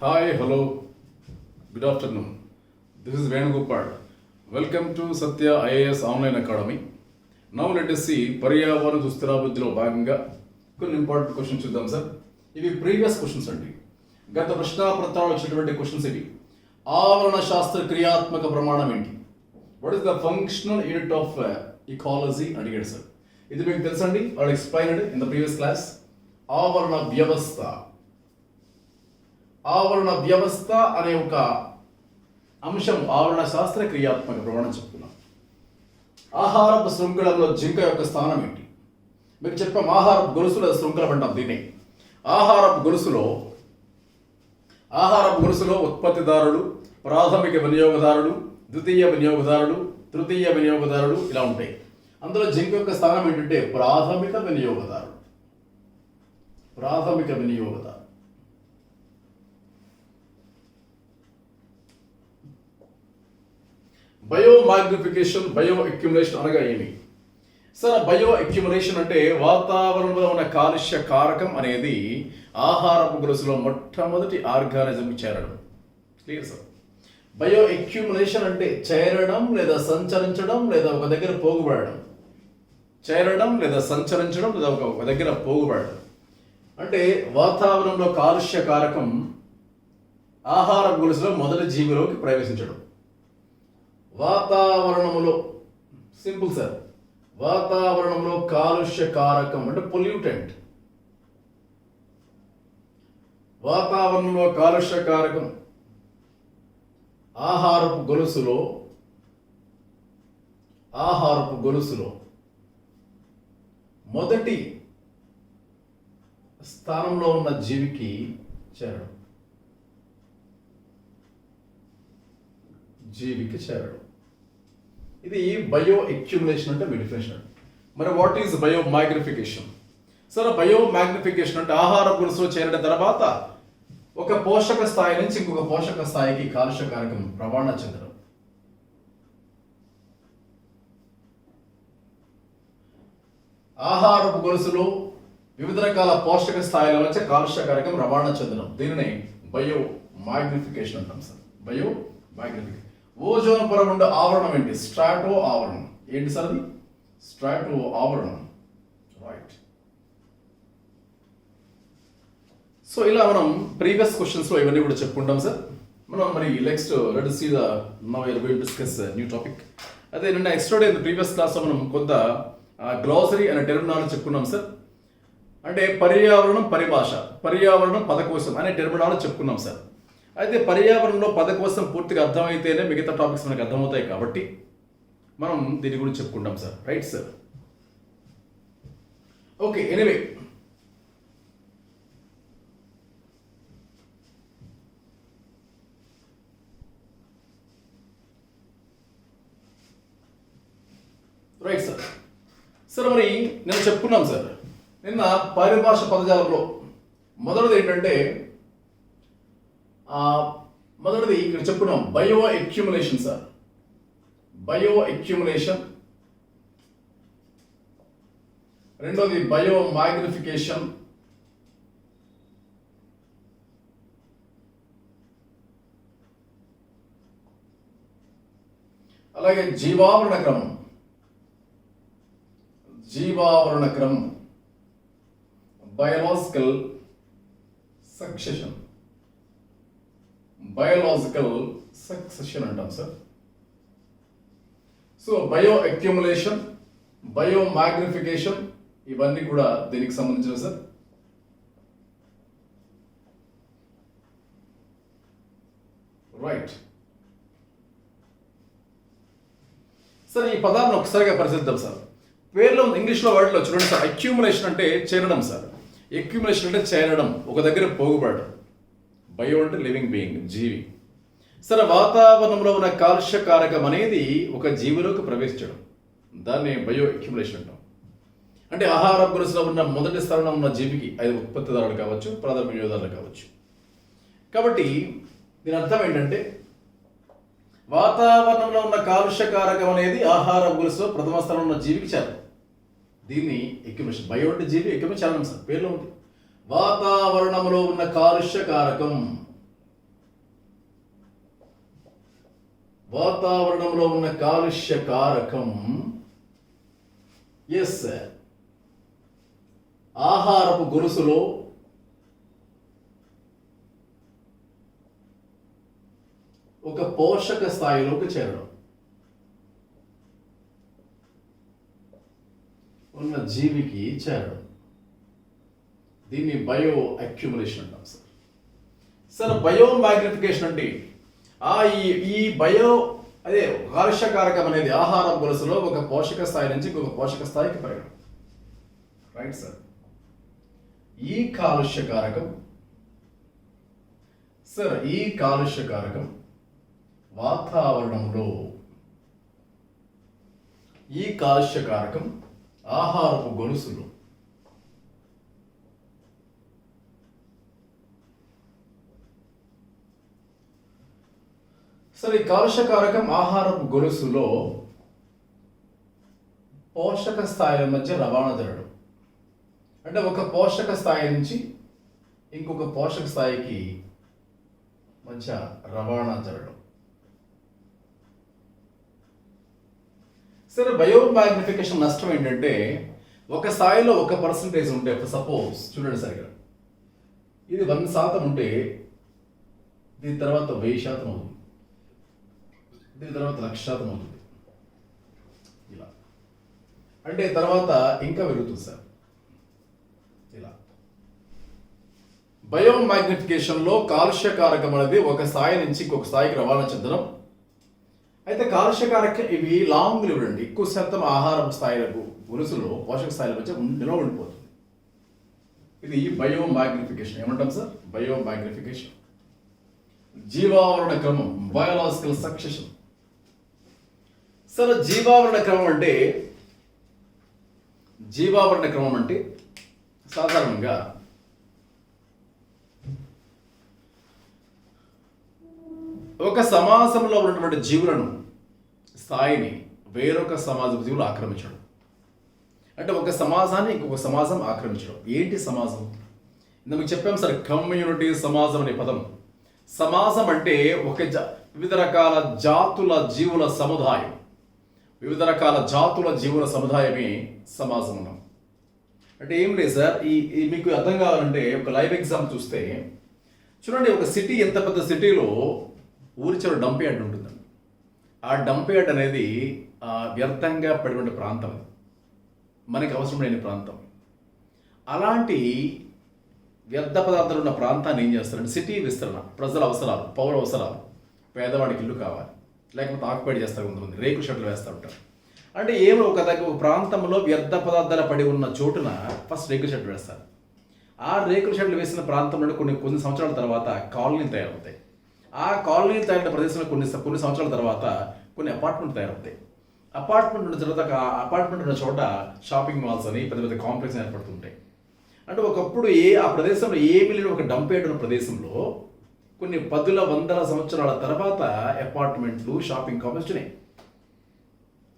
Hi, hello, good afternoon. This is Venugopal. Welcome to Satya IAS Online Academy. Now let us see పర్యావరణ దుస్థిరాభివృద్ధిలో భాగంగా కొన్ని important questions చూద్దాం sir. ఇవి previous questions అండి. గత ప్రశ్నాపత్రాలు వచ్చినటువంటి క్వశ్చన్స్ ఇవి. ఆవరణ శాస్త్ర క్రియాత్మక ప్రమాణం ఏంటి? What is the functional unit of ecology అడిగాడు సార్. ఇది మీకు తెలుసండి, all explained in the previous class. ఆవరణ వ్యవస్థ అనే ఒక అంశం ఆవరణ శాస్త్ర క్రియాత్మక ప్రమాణం చెప్తున్నాం. ఆహారపు శృంఖలంలో జింక యొక్క స్థానం ఏంటి? మీకు చెప్పాం, ఆహారపు గొలుసుల శృంఖలం అంటాం దీన్ని. ఆహారపు గొలుసులో ఉత్పత్తిదారుడు, ప్రాథమిక వినియోగదారుడు, ద్వితీయ వినియోగదారుడు, తృతీయ వినియోగదారుడు ఇలా ఉంటాయి. అందులో జింక యొక్క స్థానం ఏంటంటే ప్రాథమిక వినియోగదారుడు. బయో మ్యాగ్నిఫికేషన్, బయో అక్యుములేషన్ అనగా ఏమి? సార్, బయో అక్యుములేషన్ అంటే వాతావరణంలో ఉన్న కాలుష్య కారకం అనేది ఆహారపు గొలుసులో మొట్టమొదటి ఆర్గానిజంకి చేరడం. Clear sir? బయో అక్యుములేషన్ అంటే చేరడం లేదా సంచరించడం లేదా ఒక దగ్గర పోగుపడడం. ఒక దగ్గర పోగుపడడం అంటే వాతావరణంలో కాలుష్య కారకం ఆహారపు గొలుసులో మొదటి జీవిలోకి ప్రవేశించడం. వాతావరణంలో సింపుల్ సార్, వాతావరణంలో కాలుష్య కారకం అంటే పొల్యూటెంట్. వాతావరణంలో కాలుష్య కారకం ఆహారపు గొలుసులో మొదటి స్థానంలో ఉన్న జీవికి చేరడం. ఇది బయో అక్యుములేషన్ అంటే మీ డెఫినేషన్. మరి వాట్ ఈజ్ బయో మ్యాగ్నిఫికేషన్? సరే, బయో మ్యాగ్నిఫికేషన్ అంటే ఆహార గొలుసులో చేరిన తర్వాత ఒక పోషక స్థాయి నుంచి ఇంకొక పోషక స్థాయికి కాలుష్య కారకం రవాణా చెందడం. ఆహారపు గొలుసులో వివిధ రకాల పోషక స్థాయిల మధ్య కాలుష్య కారకం రవాణా చెందడం, దీనిని బయో మ్యాగ్నిఫికేషన్ అంటాం సార్. Bio magnification. ఓజోన్ పొర ఉండే ఆవరణం ఏంటి? స్ట్రాటో ఆవరణం. ఏంటి సార్ అది? స్ట్రాటో ఆవరణం. రైట్. సో ఇలా మనం ప్రీవియస్ క్వశ్చన్స్ లో ఇవన్నీ కూడా చెప్పుకుంటాం సార్. మనం మరి next let see the now we are going to discuss new topic. అదే నిన్న ఎక్స్ట్రా డే ప్రీవియస్ క్లాస్ లో మనం కొంత గ్లాసరీ అనే టెర్మినాలజీ చెప్పుకున్నాం సార్. అంటే పర్యావరణం పరిభాష, పర్యావరణం పదకోశం అనే టెర్మినాలజీ చెప్పుకున్నాం సార్. అయితే పర్యావరణంలో పదకోశం పూర్తిగా అర్థమైతేనే మిగతా టాపిక్స్ మనకు అర్థమవుతాయి కాబట్టి మనం దీని గురించి చెప్పుకుంటాం sir. Right sir? Okay, anyway right sir. Sir, మరి నేను చెప్పుకున్నాం సార్ నిన్న పరిభాష పదజాలంలో మొదటిది ఏంటంటే ఇక్కడ చెప్పుకున్నాం bio accumulation sir. Bio accumulation. రెండోది బయో మ్యాగ్నిఫికేషన్. అలాగే జీవావరణ క్రమం. బయోలాజికల్ సక్సెషన్ అంటాం sir. So bio accumulation, bio magnification ఇవన్నీ కూడా దీనికి సంబంధించిన సార్. రైట్ సార్, ఈ పదాలను ఒకసారిగా పరిశీలిద్దాం సార్. పేర్లో ఇంగ్లీష్లో వర్డ్లో చూడండి సార్. అక్యుములేషన్ అంటే చేరడం సార్. అక్యుములేషన్ అంటే చేరడం, ఒక దగ్గర పోగుపడడం. బయో అంటే లివింగ్ బీయింగ్, జీవి. సరే, వాతావరణంలో ఉన్న కాలుష్య కారకం అనేది ఒక జీవిలోకి ప్రవేశించడం, దాన్ని బయో అక్యుములేషన్ అంటాం. అంటే ఆహార గొలుసులో ఉన్న మొదటి స్థానంలో ఉన్న జీవికి అది ఉత్పత్తిదారులు కావచ్చు, ప్రాథమిక వినియోగదారులు కావచ్చు. కాబట్టి దీని అర్థం ఏంటంటే వాతావరణంలో ఉన్న కాలుష్య కారకం అనేది ఆహార గొలుసులో ప్రథమ స్థానంలో ఉన్న జీవికి చేరడం. దీన్ని ఎక్యుమిలేషన్. బయో అంటే జీవి, ఎక్యుమిలేషన్ చలనం సార్, పేర్లో ఉంది. వాతావరణంలో ఉన్న కాలుష్య కారకం వాతావరణంలో ఉన్న కాలుష్య కారకం ఎస్ ఆహారపు గొలుసులో ఒక పోషక స్థాయిలోకి చేరడం, ఉన్న జీవికి చేరడం, దీన్ని బయో అక్యుములేషన్ అంటాం సార్. సార్ బయో మ్యాగ్నిఫికేషన్ అంటే ఈ బయో అదే కాలుష్యకారకం అనేది ఆహారం గొలుసులో ఒక పోషక స్థాయి నుంచి ఇంకొక పోషక స్థాయికి పెరగడం. Right sir. ఈ కాలుష్యకారకం సార్ ఈ కాలుష్యకారకం వాతావరణంలో ఈ కాలుష్యకారకం ఆహారపు గొలుసులు సరే ఈ కాలుష్యకారకం ఆహారపు గొలుసులో పోషక స్థాయిల మధ్య రవాణా జరగడం, అంటే ఒక పోషక స్థాయి నుంచి ఇంకొక పోషక స్థాయికి మధ్య రవాణా జరగడం. సరే బయో మ్యాగ్నిఫికేషన్ నష్టం ఏంటంటే ఒక స్థాయిలో 1% ఉంటే, సపోజ్ చూడండి సరిగ్గా ఇది 1% ఉంటే దీని తర్వాత 1000% అవుతుంది, దీని తర్వాత 1,00,000% అవుతుంది. ఇలా అంటే తర్వాత ఇంకా పెరుగుతుంది సార్. ఇలా బయో మ్యాగ్నిఫికేషన్లో కాలుష్యకారకం అనేది ఒక స్థాయి నుంచి ఇంకొక స్థాయికి రవాణా చెందడం. అయితే కాలుష్యకారకం ఇవి లాంగ్ లివ్డ్ అండి, ఎక్కువ శాతం ఆహారం స్థాయిలకు గొలుసులో పోషక స్థాయిల మధ్య నిల్వ ఉండిపోతుంది. ఇది బయో మ్యాగ్నిఫికేషన్ ఏమంటాం సార్? Biomagnification. జీవావరణ క్రమం బయోలాజికల్ సక్సెషన్. సరే జీవావరణ క్రమం అంటే సాధారణంగా ఒక సమాజంలో ఉన్నటువంటి జీవులను స్థాయిని వేరొక సమాజం జీవులు ఆక్రమించడం, అంటే ఒక సమాజాన్ని ఇంకొక సమాజం ఆక్రమించడం. ఏంటి సమాజం? ఇందుకు చెప్పాం సార్, కమ్యూనిటీ సమాజం అనే పదం. సమాజం అంటే వివిధ రకాల జాతుల జీవుల సముదాయం, వివిధ రకాల జాతుల జీవుల సముదాయమే సమాజం ఉన్నాం. అంటే ఏం లేదు సార్, ఈ మీకు అర్థం కావాలంటే ఒక లైవ్ ఎగ్జాంపుల్ చూస్తే చూడండి, ఒక సిటీ, ఎంత పెద్ద సిటీలో ఊరి చివర డంప్ యార్డ్ ఉంటుందండి. ఆ డంప్ యార్డ్ అనేది వ్యర్థంగా పడిన ప్రాంతం, మనకి అవసరం లేని ప్రాంతం. అలాంటి వ్యర్థ పదార్థాలు ఉన్న ప్రాంతాన్ని ఏం చేస్తారంటే సిటీ విస్తరణ, ప్రజల అవసరాలు, పౌర అవసరాలు, పేదవాడికి ఇల్లు కావాలి, లేకపోతే ఆక్యుపై చేస్తారు, కొంతమంది రేకు షెడ్లు వేస్తూ ఉంటారు. అంటే ఏమో ఒక ప్రాంతంలో వ్యర్థ పదార్థాలు పడి ఉన్న చోటున ఫస్ట్ రేకు షెడ్లు వేస్తారు. ఆ రేకుల షెడ్లు వేసిన ప్రాంతంలో కొన్ని సంవత్సరాల తర్వాత కాలనీలు తయారవుతాయి. ఆ కాలనీ తయారైన ప్రదేశంలో కొన్ని సంవత్సరాల తర్వాత కొన్ని అపార్ట్మెంట్ తయారవుతాయి. అపార్ట్మెంట్ ఉన్న తర్వాత అపార్ట్మెంట్ ఉన్న చోట షాపింగ్ మాల్స్ అని పెద్ద పెద్ద కాంప్లెక్స్ ఏర్పడుతుంటాయి. అంటే ఒకప్పుడు ఆ ప్రదేశంలో ఏమీ లేని ఒక డంప్ యార్డ్ ఉన్న ప్రదేశంలో కొన్ని 10,000 సంవత్సరాల తర్వాత అపార్ట్మెంట్లు, షాపింగ్ కాంప్లెక్స్ ఉన్నాయి.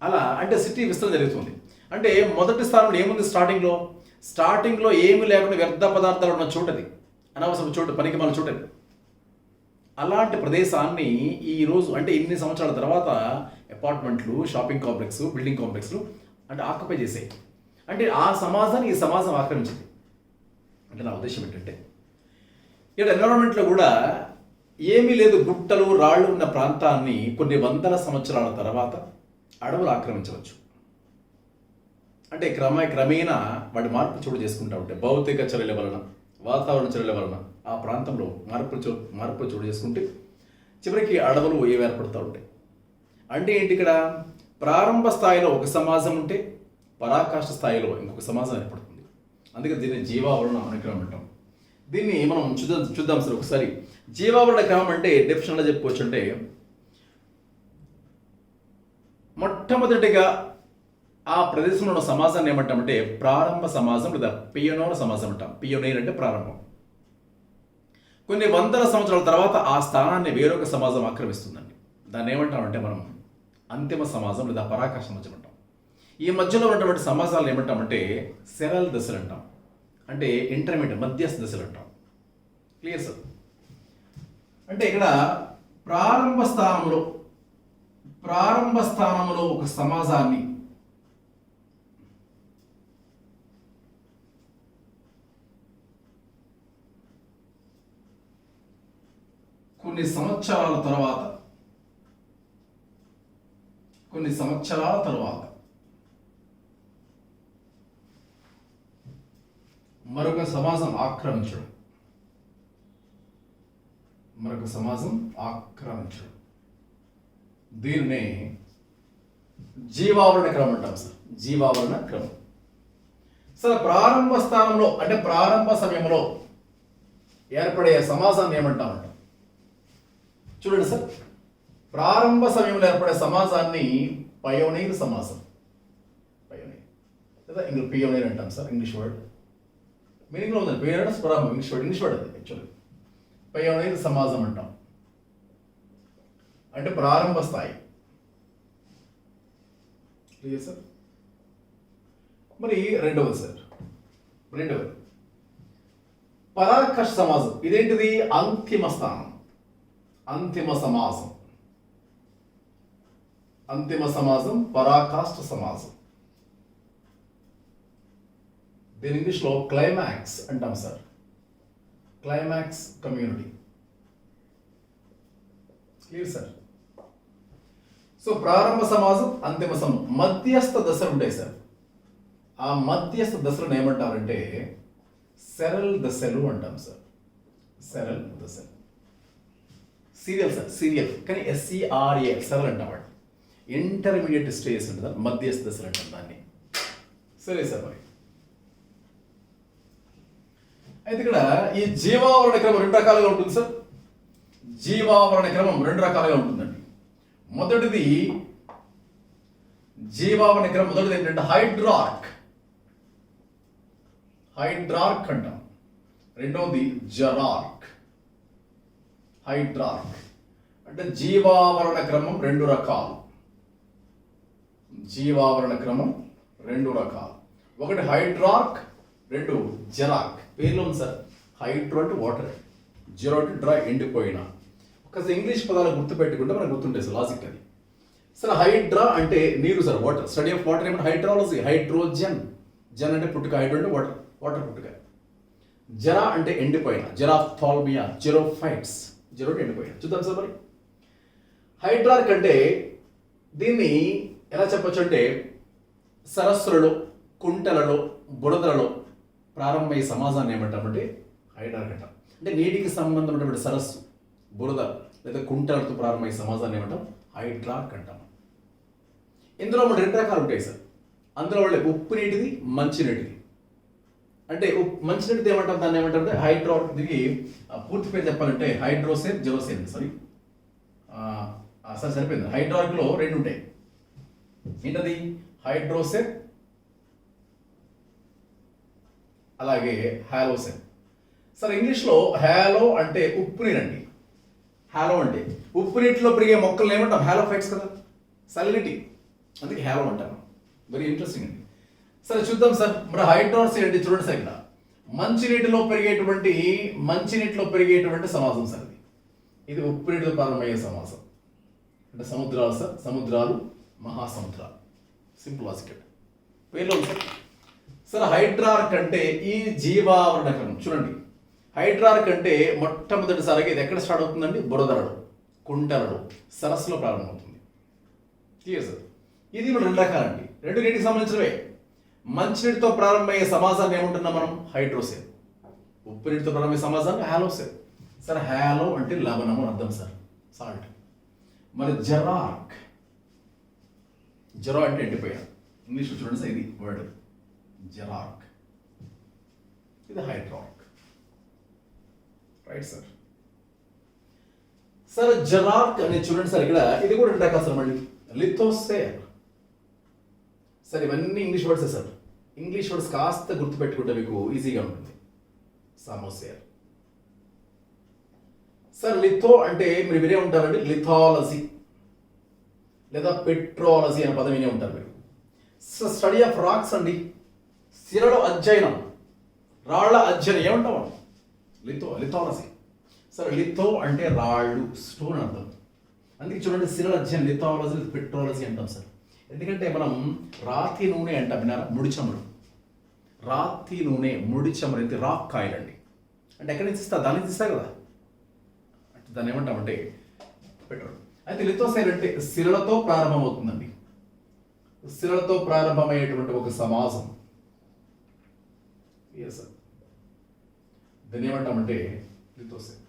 అలా అంటే సిటీ విస్తరణ జరుగుతుంది. అంటే మొదటి స్థానంలో ఏముంది? స్టార్టింగ్లో ఏమీ లేకుండా వ్యర్థ పదార్థాలు ఉన్న చోటది, అనవసరం చోటు, పనికి మన చోటది. అలాంటి ప్రదేశాన్ని ఈరోజు అంటే ఇన్ని సంవత్సరాల తర్వాత అపార్ట్మెంట్లు, షాపింగ్ కాంప్లెక్స్, బిల్డింగ్ కాంప్లెక్స్లు అంటే ఆక్యుపై చేసాయి. అంటే ఆ సమాజాన్ని ఈ సమాజం ఆక్రమించింది. అంటే నా ఉద్దేశం ఏంటంటే ఇక్కడ ఎన్విరాన్మెంట్లో కూడా ఏమీ లేదు, గుట్టలు, రాళ్ళు ఉన్న ప్రాంతాన్ని కొన్ని 100 సంవత్సరాల తర్వాత అడవులు ఆక్రమించవచ్చు. అంటే క్రమేణా వాటి మార్పు చోటు చేసుకుంటూ ఉంటాయి. భౌతిక చర్యల వలన, వాతావరణ చర్యల వలన ఆ ప్రాంతంలో మార్పులు చోటు చేసుకుంటే చివరికి అడవులు ఏర్పడుతూ ఉంటాయి. అంటే ఏంటి? ఇక్కడ ప్రారంభ స్థాయిలో ఒక సమాజం ఉంటే పరాకాష్ఠ స్థాయిలో ఇంకొక సమాజం ఏర్పడుతుంది. అందుకే దీన్ని జీవావరణ క్రమం అంటాం. దీన్ని మనం చూద్దాం సార్ ఒకసారి. జీవావరణ క్రమం అంటే డెఫినేషన్లో చెప్పుకోవచ్చు అంటే మొట్టమొదటిగా ఆ ప్రదేశంలో ఉన్న సమాజాన్ని ఏమంటామంటే ప్రారంభ సమాజం లేదా పియోనోర్ సమాజం అంటాం. పియోనీర్ అంటే ప్రారంభం. కొన్ని 100 సంవత్సరాల తర్వాత ఆ స్థానాన్ని వేరొక సమాజం ఆక్రమిస్తుందండి. దాన్ని ఏమంటామంటే మనం అంతిమ సమాజం లేదా పరాకాష్ఠ సమాజం అంటాం. ఈ మధ్యలో ఉన్నటువంటి సమాజాలను ఏమంటామంటే సెరల్ దశలు అంటాం. అంటే ఇంటర్మీడియట్, మధ్యస్థ దశలు అంటాం. Clear sir? అంటే ఇక్కడ ప్రారంభ స్థానంలో ప్రారంభ స్థానంలో ఒక సమాజాన్ని కొన్ని సంవత్సరాల తర్వాత మరొక సమాజం ఆక్రమించడం దీనినే జీవావరణ క్రమం అంటాం సార్. జీవావరణ క్రమం సార్. ప్రారంభ స్థానంలో అంటే ప్రారంభ సమయంలో ఏర్పడే సమాజాన్ని ఏమంటామంట చూడండి సార్. ప్రారంభ సమయంలో ఏర్పడే సమాజాన్ని పయోనీర్ సమాజం, పయోనీర్ లేదా పియోనీర్ అంటాం సార్. ఇంగ్లీష్ వర్డ్ మీనింగ్లో ఉందండి. పియోనీర్ అంటే ప్రారంభం, ఇంగ్లీష్ వర్డ్ అది యాక్చువల్లీ. పయోనీర్ సమాజం అంటాం అంటే ప్రారంభ స్థాయి. Clear sir. మరి రెండవది పరాకాష్ఠ సమాజం. ఇదేంటిది? అంతిమ స్థానం, అంతిమ సమాజం పరాకాష్ఠ సమాజం. దీని ఇంగ్లీష్లో క్లైమాక్స్ అంటాం sir. Climax community. Clear sir. So ప్రారంభ సమాజం, అంతిమ సమాజం, మధ్యస్థ దశలు ఉంటాయి సార్. ఆ మధ్యస్థ దశలను ఏమంటారంటే సెరల్ దశలు అంటాం సార్. సెరల్ దశలు. సీరియల్ సార్, సీరియల్ కానీ SERAL సెరల్ అంటాం. వాడు ఇంటర్మీడియట్ స్టేజ్ ఉంటుంది, మధ్యస్థ దశలు అంటాం దాన్ని. సరే సార్. మరి అయితే ఇక్కడ ఈ జీవావరణ క్రమం రెండు రకాలుగా ఉంటుంది సార్. జీవావరణ క్రమం రెండు రకాలుగా ఉంటుందండి. మొదటిది జీవావరణ క్రమం మొదటిది ఏంటంటే హైడ్రార్క్ అంటాం. రెండవది జెరార్క్. హైడ్రార్క్ అంటే జీవావరణ క్రమం రెండు రకాలు. ఒకటి హైడ్రార్క్, రెండు జెరార్క్. పేర్లో ఉంది సార్. హైడ్రో అంటే వాటర్, జెరో అంటే డ్రై, ఎండిపోయిన. ఒకసారి ఇంగ్లీష్ పదాలు గుర్తుపెట్టుకుంటే మనకు గుర్తుండే సార్, లాజిక్ అది. సార్ హైడ్రా అంటే నీరు sir, water. Study of water ఏమంటే హైడ్రాలజీ. హైడ్రోజన్, జన్ అంటే పుట్టుక, హైడ్రో అంటే వాటర్, వాటర్ పుట్టుక. జరా అంటే ఎండిపోయిన, జెరాఫ్థాల్మియా, జెరోఫైట్స్, జెరో అంటే ఎండిపోయిన. చూద్దాం సార్. మరి హైడ్రార్క్ అంటే దీన్ని ఎలా చెప్పొచ్చు అంటే సరస్సులలో, కుంటలలో, బురదలలో ప్రారంభమయ్యే సమాజాన్ని ఏమంటామంటే హైడ్రార్క్ అంటాం. అంటే నీటికి సంబంధం ఉన్నటువంటి సరస్సు, బురద లేదా కుంటలతో ప్రారంభమయ్యే సమాజాన్ని ఏమంటాం హైడ్రార్క్ అంటాం. ఇందులో మన రెండు రకాలు ఉంటాయి సార్. అందులో వాళ్ళే ఉప్పు నీటిది, మంచినీటిది. అంటే మంచినీటిది ఏమంటాం, దాన్ని ఏమంటారంటే హైడ్రార్క్. దీనికి పూర్తి పేరు చెప్పాలంటే హైడ్రోసేన్, జెరోసేన్. సారీ సార్ సరిపోయింది. హైడ్రార్క్లో రెండు ఉంటాయి. ఏంటది? హైడ్రోసేన్ అలాగే హాలోసేన్. సార్ ఇంగ్లీష్లో హాలో అంటే ఉప్పు నీరండి. హాలో అంటే ఉప్పు నీటిలో పెరిగే మొక్కలను ఏమంటాం? హాలోఫైట్స్ కదా, సలినిటీ, అందుకే హాలో అంటాం. వెరీ ఇంట్రెస్టింగ్ అండి. సరే చూద్దాం సార్. మరి హైడ్రార్క్స్ ఏంటి చూడండి సార్. ఇక్కడ మంచినీటిలో పెరిగేటువంటి సమాజం సార్. ఇది ఉప్పు నీటితో ప్రారంభమయ్యే సమాజం. అంటే సముద్రాలు సార్, సముద్రాలు, మహాసముద్రాలు. సింపుల్ లాజిక్ పేర్లో సార్. సార్ హైడ్రార్క్ అంటే ఈ జీవావరణ క్రమం చూడండి. హైడ్రార్క్ అంటే మొట్టమొదటిసారిగా ఇది ఎక్కడ స్టార్ట్ అవుతుందండి? బురదలలో, కుంటలలో, సరస్సులో ప్రారంభమవుతుంది. Clear sir. ఇది రెండు రకాలండి, రెండు నీటికి సంబంధించినవే. మంచినీటితో ప్రారంభమయ్యే సమాజాన్ని ఏముంటున్నాం మనం? హైడ్రోసేన్. ఉప్పు నీటితో ప్రారంభమయ్యే సమాజాన్ని హాలోసేన్. సార్ హాలో అంటే లవణము అర్థం సార్, సాల్ట్. మరి జెరార్క్, జెరో అంటే ఎండిపోయిన. ఇంగ్లీష్లో చూడండి సార్, ఇది వర్డ్ జెరార్క్. ఇది hydrarch. Right sir. Sir xerarch అనేది చూడండి సార్. ఇక్కడ ఇది కూడా రెండు రకాలు సార్. మళ్ళీ లిథోసేర్. సార్ ఇవన్నీ ఇంగ్లీష్ వర్డ్సే సార్. ఇంగ్లీష్ వర్డ్స్ కాస్త గుర్తుపెట్టుకుంటే మీకు ఈజీగా ఉంటుంది. సామోసేర్. సార్ లిథో అంటే మీరు వినే ఉంటారండి, లిథాలజీ లేదా పెట్రాలజీ అనే పదం వినే ఉంటారు మీరు. స్టడీ ఆఫ్ రాక్స్ అండి. శిలలో అధ్యయనం, రాళ్ల అధ్యయనం ఏమంటాం? లిథాలజీ. సార్ లిథో అంటే రాళ్ళు, స్టోన్ అర్థం. అందుకే చూడండి శిలల అధ్యయనం లిథాలజీ పెట్రాలజీ అంటాం సార్. ఎందుకంటే మనం రాతి నూనె అంటాం, విన్నారా? ముడి చమురు. రాతి నూనె, ముడి చమురు అయితే రాక్ ఆయిల్ అండి. అంటే ఎక్కడి నుంచి ఇస్తా? దాని నుంచి ఇస్తా కదా, అంటే దాన్ని ఏమంటామంటే పెట్రోల్. అయితే లిథోసైల్ అంటే శిలలతో ప్రారంభమవుతుందండి. శిలలతో ప్రారంభమయ్యేటువంటి ఒక సమాజం. సార్ దాన్ని ఏమంటామంటే లిథోసైల్.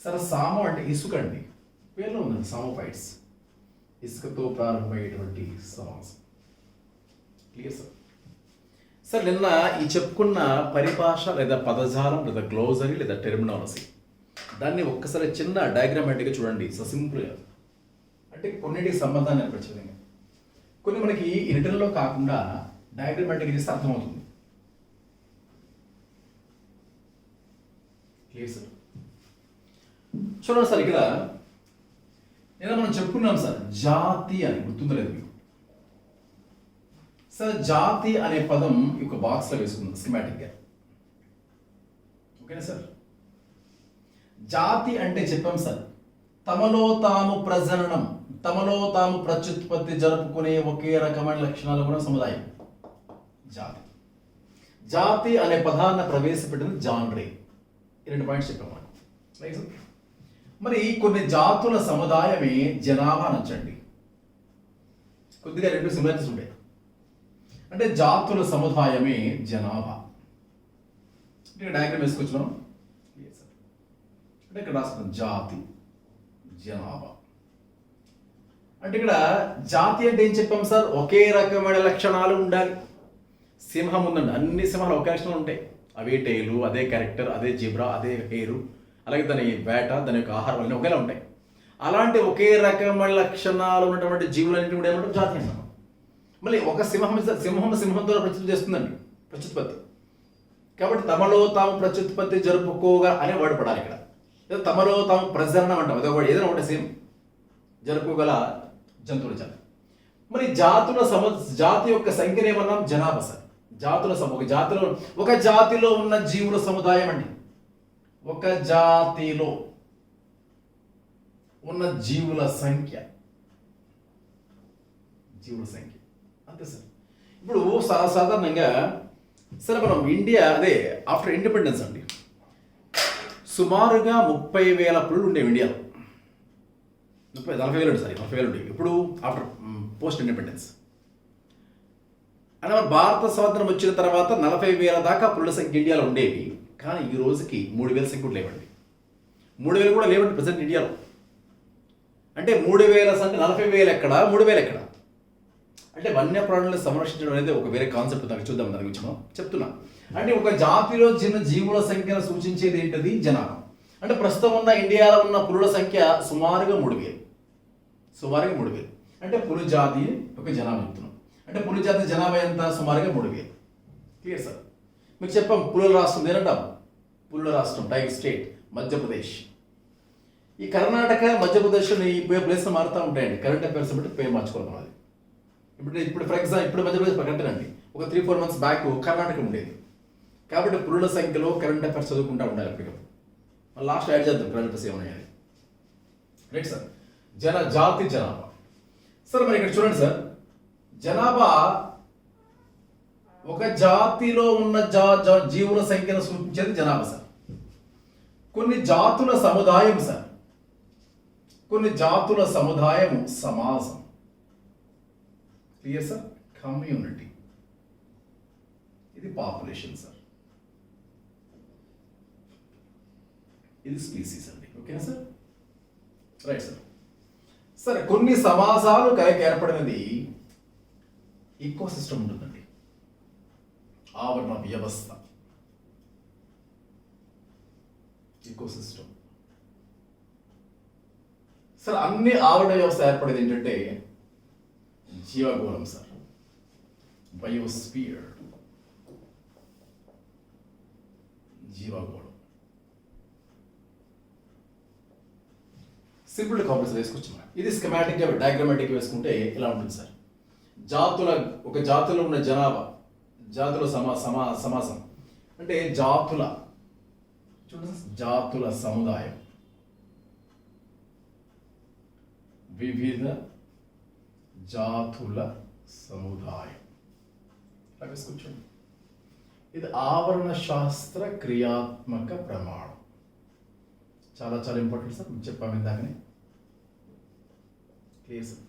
సరే సామో అంటే ఇసుక అండి, పేర్లో ఉందండి సామోఫైట్స్. ఇసుకతో ప్రారంభమయ్యేటువంటి సమాసం. Clear sir? సార్ నిన్న ఈ చెప్పుకున్న పరిభాష లేదా పదజాలం లేదా గ్లోజరీ లేదా టెర్మినాలజీ, దాన్ని ఒక్కసారి చిన్న డయాగ్రామాటిక్గా చూడండి. సో సింపుల్గా అంటే కొన్నిటికి సంబంధాన్ని ఏర్పరిచే విధంగా, కొన్ని మనకి రిటర్న్లో కాకుండా డయాగ్రామాటిక్గా చేస్తే అర్థమవుతుంది. Clear sir? చూడండి సార్, ఇక్కడ నేను మనం చెప్పుకున్నాం సార్ జాతి అని, గుర్తుందలేదు మీకు? సార్ జాతి అనే పదం ఈ యొక్క బాక్స్లో వేసుకుందాం స్కీమాటిక్గా. ఓకేనా సార్? జాతి అంటే చెప్పాం సార్, తమలో తాము ప్రజననం, తమలో తాము ప్రత్యుత్పత్తి జరుపుకునే ఒకే రకమైన లక్షణాలు కూడా సముదాయం జాతి. జాతి అనే పదాన్ని ప్రవేశపెట్టింది జాన్ రే. ఈ 2 పాయింట్స్ చెప్పాం మనం. Right sir? మరి కొన్ని జాతుల సముదాయమే జనాభా నచ్చండి. కొద్దిగా 2 సిమిలారిటీస్ ఉంటాయి. అంటే జాతుల సముదాయమే జనాభా. అంటే డయాగ్రామ్ వేసుకొచ్చు మనం. అంటే ఇక్కడ రాసుకున్నాం జాతి, జనాభా. అంటే ఇక్కడ జాతి అంటే ఏం చెప్పాం సార్? ఒకే రకమైన లక్షణాలు ఉండాలి. సింహం ఉందండి, అన్ని సింహాలు ఒకే లక్షణాలు ఉంటాయి. అవే టైలు, అదే క్యారెక్టర్, అదే జిబ్రా, అదే హెయిర్, అలాగే దాని వేట, దాని యొక్క ఆహారం అన్నీ ఒకేలా ఉంటాయి. అలాంటి ఒకే రకమైన లక్షణాలు ఉన్నటువంటి జీవులన్నింటి కూడా ఏమంటారు? జాతి అన్నాం. మళ్ళీ ఒక సింహంతో ప్రత్యుత్పత్తి చేస్తుందండి, ప్రత్యుత్పత్తి. కాబట్టి తమలో తాము ప్రత్యుత్పత్తి జరుపుకోగా అనే వర్డ్ పడాలి ఇక్కడ. తమలో తాము ప్రజననం అంటాం, అదే వర్డ్, ఏదైనా ఒకటి సేమ్, జరుపుకోగల జంతువుల జాతి. మరి జాతి యొక్క సంఖ్యను ఏమన్నాం? జనాభా సార్. ఒక జాతిలో ఉన్న జీవుల సముదాయం అండి. ఒక జాతిలో ఉన్న జీవుల సంఖ్య అంతే సార్. ఇప్పుడు సాధారణంగా సరే మనం ఇండియా అదే ఆఫ్టర్ ఇండిపెండెన్స్ అండి, సుమారుగా 30,000 పులులు ఉండేవి ఇండియాలో. 40,000 సారీ 40,000 ఉండేవి. ఇప్పుడు ఆఫ్టర్ పోస్ట్ ఇండిపెండెన్స్ అంటే మన భారత స్వాతంత్రం వచ్చిన తర్వాత 40,000 దాకా పులుల సంఖ్య ఇండియాలో ఉండేవి. కానీ ఈ రోజుకి 3,000 సంఖ్య కూడా లేవండి. 3,000 కూడా లేవండి ప్రజెంట్ ఇండియాలో. అంటే 3,000 సంఖ్య, 40,000 ఎక్కడ, 3,000 ఎక్కడ? అంటే వన్యప్రాణులను సంరక్షించడం అనేది ఒక వేరే కాన్సెప్ట్. దానికి చూద్దాం, దాని గురించి మనం చెప్తున్నా. అంటే ఒక జాతిలో చిన్న జీవుల సంఖ్యను సూచించేది ఏంటది? జనాభా. అంటే ప్రస్తుతం ఉన్న ఇండియాలో ఉన్న పులుల సంఖ్య సుమారుగా 3,000. అంటే పులి జాతి ఒక జనాభా చెప్తున్నాం. అంటే పులి జాతి జనాభా ఎంత? సుమారుగా 3,000. Clear sir? మీకు చెప్పాం పులుల రాష్ట్రం ఏనంటాం? పులుల రాష్ట్రం, టైగర్ స్టేట్, మధ్యప్రదేశ్. ఈ కర్ణాటక, మధ్యప్రదేశ్లో ఈ ప్లేస్లో మారుతూ ఉంటాయండి. కరెంట్ అఫైర్స్ బట్టి పేరు మార్చుకోవడం. అది ఇప్పుడు ఫర్ ఎగ్జాంపుల్ ఇప్పుడు మధ్యప్రదేశ్ కరెంట్ అండి. ఒక 3-4 months బ్యాక్ కర్ణాటక ఉండేది. కాబట్టి పులుల సంఖ్యలో కరెంట్ అఫైర్స్ చదువుకుంటూ ఉండాలి. అప్పుడు మళ్ళీ లాస్ట్ యాడ్ చేద్దాం కరెంట్ అఫైర్స్ ఏమన్నాయి. Right sir? జాతి, జనాభా. సార్ మరి ఇక్కడ చూడండి సార్, జనాభా ఒక జాతిలో ఉన్న జీవుల సంఖ్యను సూచించేది జనాభా సార్. కొన్ని జాతుల సముదాయం సార్, కొన్ని జాతుల సముదాయము సమాజం. Clear sir? కమ్యూనిటీ. ఇది పాపులేషన్ సార్, ఇది స్పీసీస్ అండి. ఓకేనా సార్? Right sir. సరే, కొన్ని సమాజాలు ఏర్పడినది ఈకో సిస్టమ్ ఉంటుందండి, ఆవరణ వ్యవస్థ, ఈకో సిస్టమ్. సార్ అన్ని ఆవరణ వ్యవస్థ ఏర్పడేది ఏంటంటే జీవగోళం సార్, బయోస్ఫియర్, జీవగోళం. సింపుల్ కాంప్లెక్స్ వేసుకొచ్చాం. ఇది స్కెమాటిక్ డయాగ్రామాటిక్ వేసుకుంటే ఇలా ఉంటుంది సార్. ఒక జాతిలో ఉన్న జనాభా, జాతుల సమాసం అంటే జాతుల సముదాయం, వివిధ జాతుల సముదాయం. కూర్చోండి. ఇది ఆవరణ శాస్త్ర క్రియాత్మక ప్రమాణం. చాలా చాలా ఇంపార్టెంట్ సార్, చెప్పాము ఇందాకనే. Clear sir.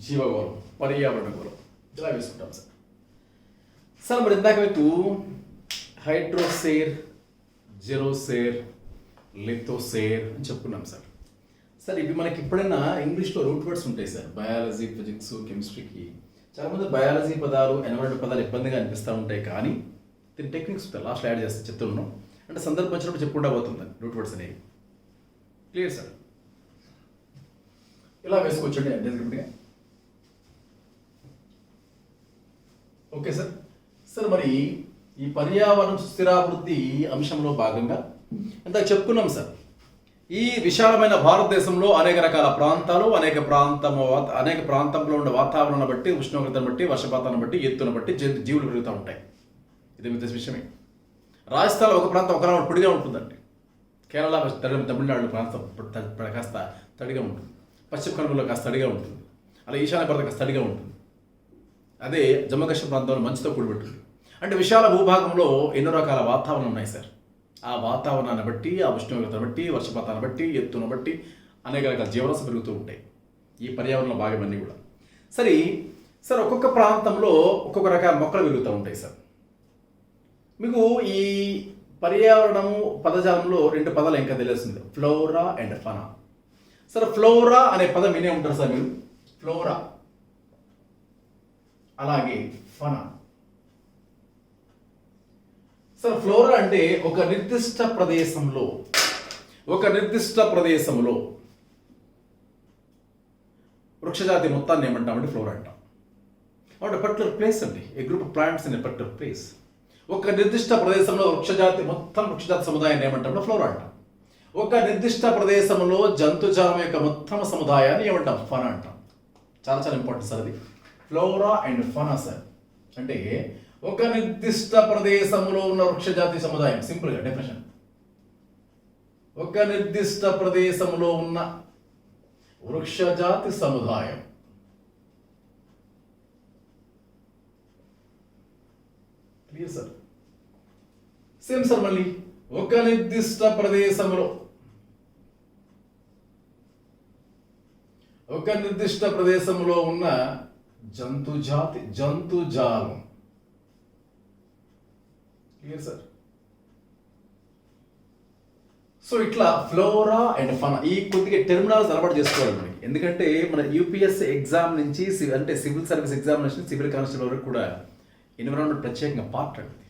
జీవగోళం, పర్యావరణ గోళం ఇలా వేసుకుంటాం సార్. సార్ మరి ఇందాక మీకు హైడ్రోసేర్, జెరోసేర్, లిథోసేర్ అని చెప్పుకున్నాం సార్. సార్ ఇవి మనకి ఎప్పుడైనా ఇంగ్లీష్లో రూట్ వర్డ్స్ ఉంటాయి సార్. బయాలజీ, ఫిజిక్స్, కెమిస్ట్రీకి చాలామంది బయాలజీ పదాలు, ఎన్విరాన్మెంట్ పదాలు ఇబ్బందిగా అనిపిస్తూ ఉంటాయి. కానీ దీని టెక్నిక్స్ ఉంటాయి, లాస్ట్లో యాడ్ చేస్తే చెప్తున్నాం. అంటే సందర్భం వచ్చినప్పుడు చెప్పుకుంటా పోతుంది రూట్ వర్డ్స్ అనేవి. Clear sir. ఇలా వేసుకోవచ్చండి డెఫినెట్గా. Okay sir. సార్ మరి ఈ పర్యావరణ సుస్థిరాభివృద్ధి అంశంలో భాగంగా ఇందాక చెప్పుకున్నాం సార్. ఈ విశాలమైన భారతదేశంలో అనేక రకాల ప్రాంతాలు, అనేక ప్రాంతంలో ఉండే వాతావరణాన్ని బట్టి, ఉష్ణోగ్రతను బట్టి, వర్షపాతాన్ని బట్టి, ఎత్తును బట్టి జీవులు పెరుగుతూ ఉంటాయి. ఇది మీకు తెలిసిన విషయమే. రాజస్థాన్లో ఒక ప్రాంతం ఒకలా పొడిగా ఉంటుందండి. కేరళ, తమిళనాడు ప్రాంతం కాస్త తడిగా ఉంటుంది. పశ్చిమ కనుమలో కాస్త తడిగా ఉంటుంది. అలా ఈశాన్య భారత కాస్త తడిగా ఉంటుంది. అదే జమ్మూ కాశ్మీర్ ప్రాంతంలో మంచుతో కూడిపెట్టుంది. అంటే విశాల భూభాగంలో ఎన్నో రకాల వాతావరణం ఉన్నాయి సార్. ఆ వాతావరణాన్ని బట్టి, ఆ ఉష్ణోగ్రతను బట్టి, వర్షపాతాన్ని బట్టి, ఎత్తును బట్టి అనేక రకాల జీవరాశులు పెరుగుతూ ఉంటాయి. ఈ పర్యావరణ భాగమన్నీ కూడా. సరే సార్, ఒక్కొక్క ప్రాంతంలో ఒక్కొక్క రకాల మొక్కలు పెరుగుతూ ఉంటాయి సార్. మీకు ఈ పర్యావరణము పదజాలంలో 2 పదాలు ఇంకా తెలియాల్సింది, flora and fauna. Sir flora అనే పదం వినే ఉంటారు సార్ మీరు. ఫ్లోరా, అలాగే ఫనా. సార్ ఫ్లోరా అంటే ఒక నిర్దిష్ట ప్రదేశంలో వృక్షజాతి మొత్తాన్ని ఏమంటామంటే ఫ్లోరా అంటాం. అంటే పర్టికులర్ ప్లేస్ అండి, a group of plants in a particular place. ఒక నిర్దిష్ట ప్రదేశంలో వృక్షజాతి సముదాయాన్ని ఏమంటాం ఫ్లోరా అంటాం. ఒక నిర్దిష్ట ప్రదేశంలో జంతుజాలం యొక్క మొత్తం సముదాయాన్ని ఏమంటాం ఫనా అంటాం. చాలా చాలా ఇంపార్టెంట్ సార్ అది. ఫ్లోరా అండ్ ఫనా సార్ అంటే ఒక నిర్దిష్ట ప్రదేశంలో ఉన్న వృక్షజాతి సముదాయం. సింపుల్గా డెఫినేషన్, ఒక నిర్దిష్ట ప్రదేశంలో ఉన్న వృక్షజాతి సముదాయం. Clear sir. సేమ్ సార్ మళ్ళీ ఒక నిర్దిష్ట ప్రదేశంలో ఉన్న జంతుజాలం. Clear sir. సో ఇట్లా ఫ్లోరా అండ్ ఫనా ఈ కొద్దిగా టెర్మినాలజీ అలవాటు చేసుకోవాలి మనకి. ఎందుకంటే మన యూపీఎస్సీ ఎగ్జామ్ నుంచి అంటే civil service examination, civil constable వరకు కూడా ఎన్విరాన్మెంట్ ప్రత్యేకంగా పార్ట్ అండి.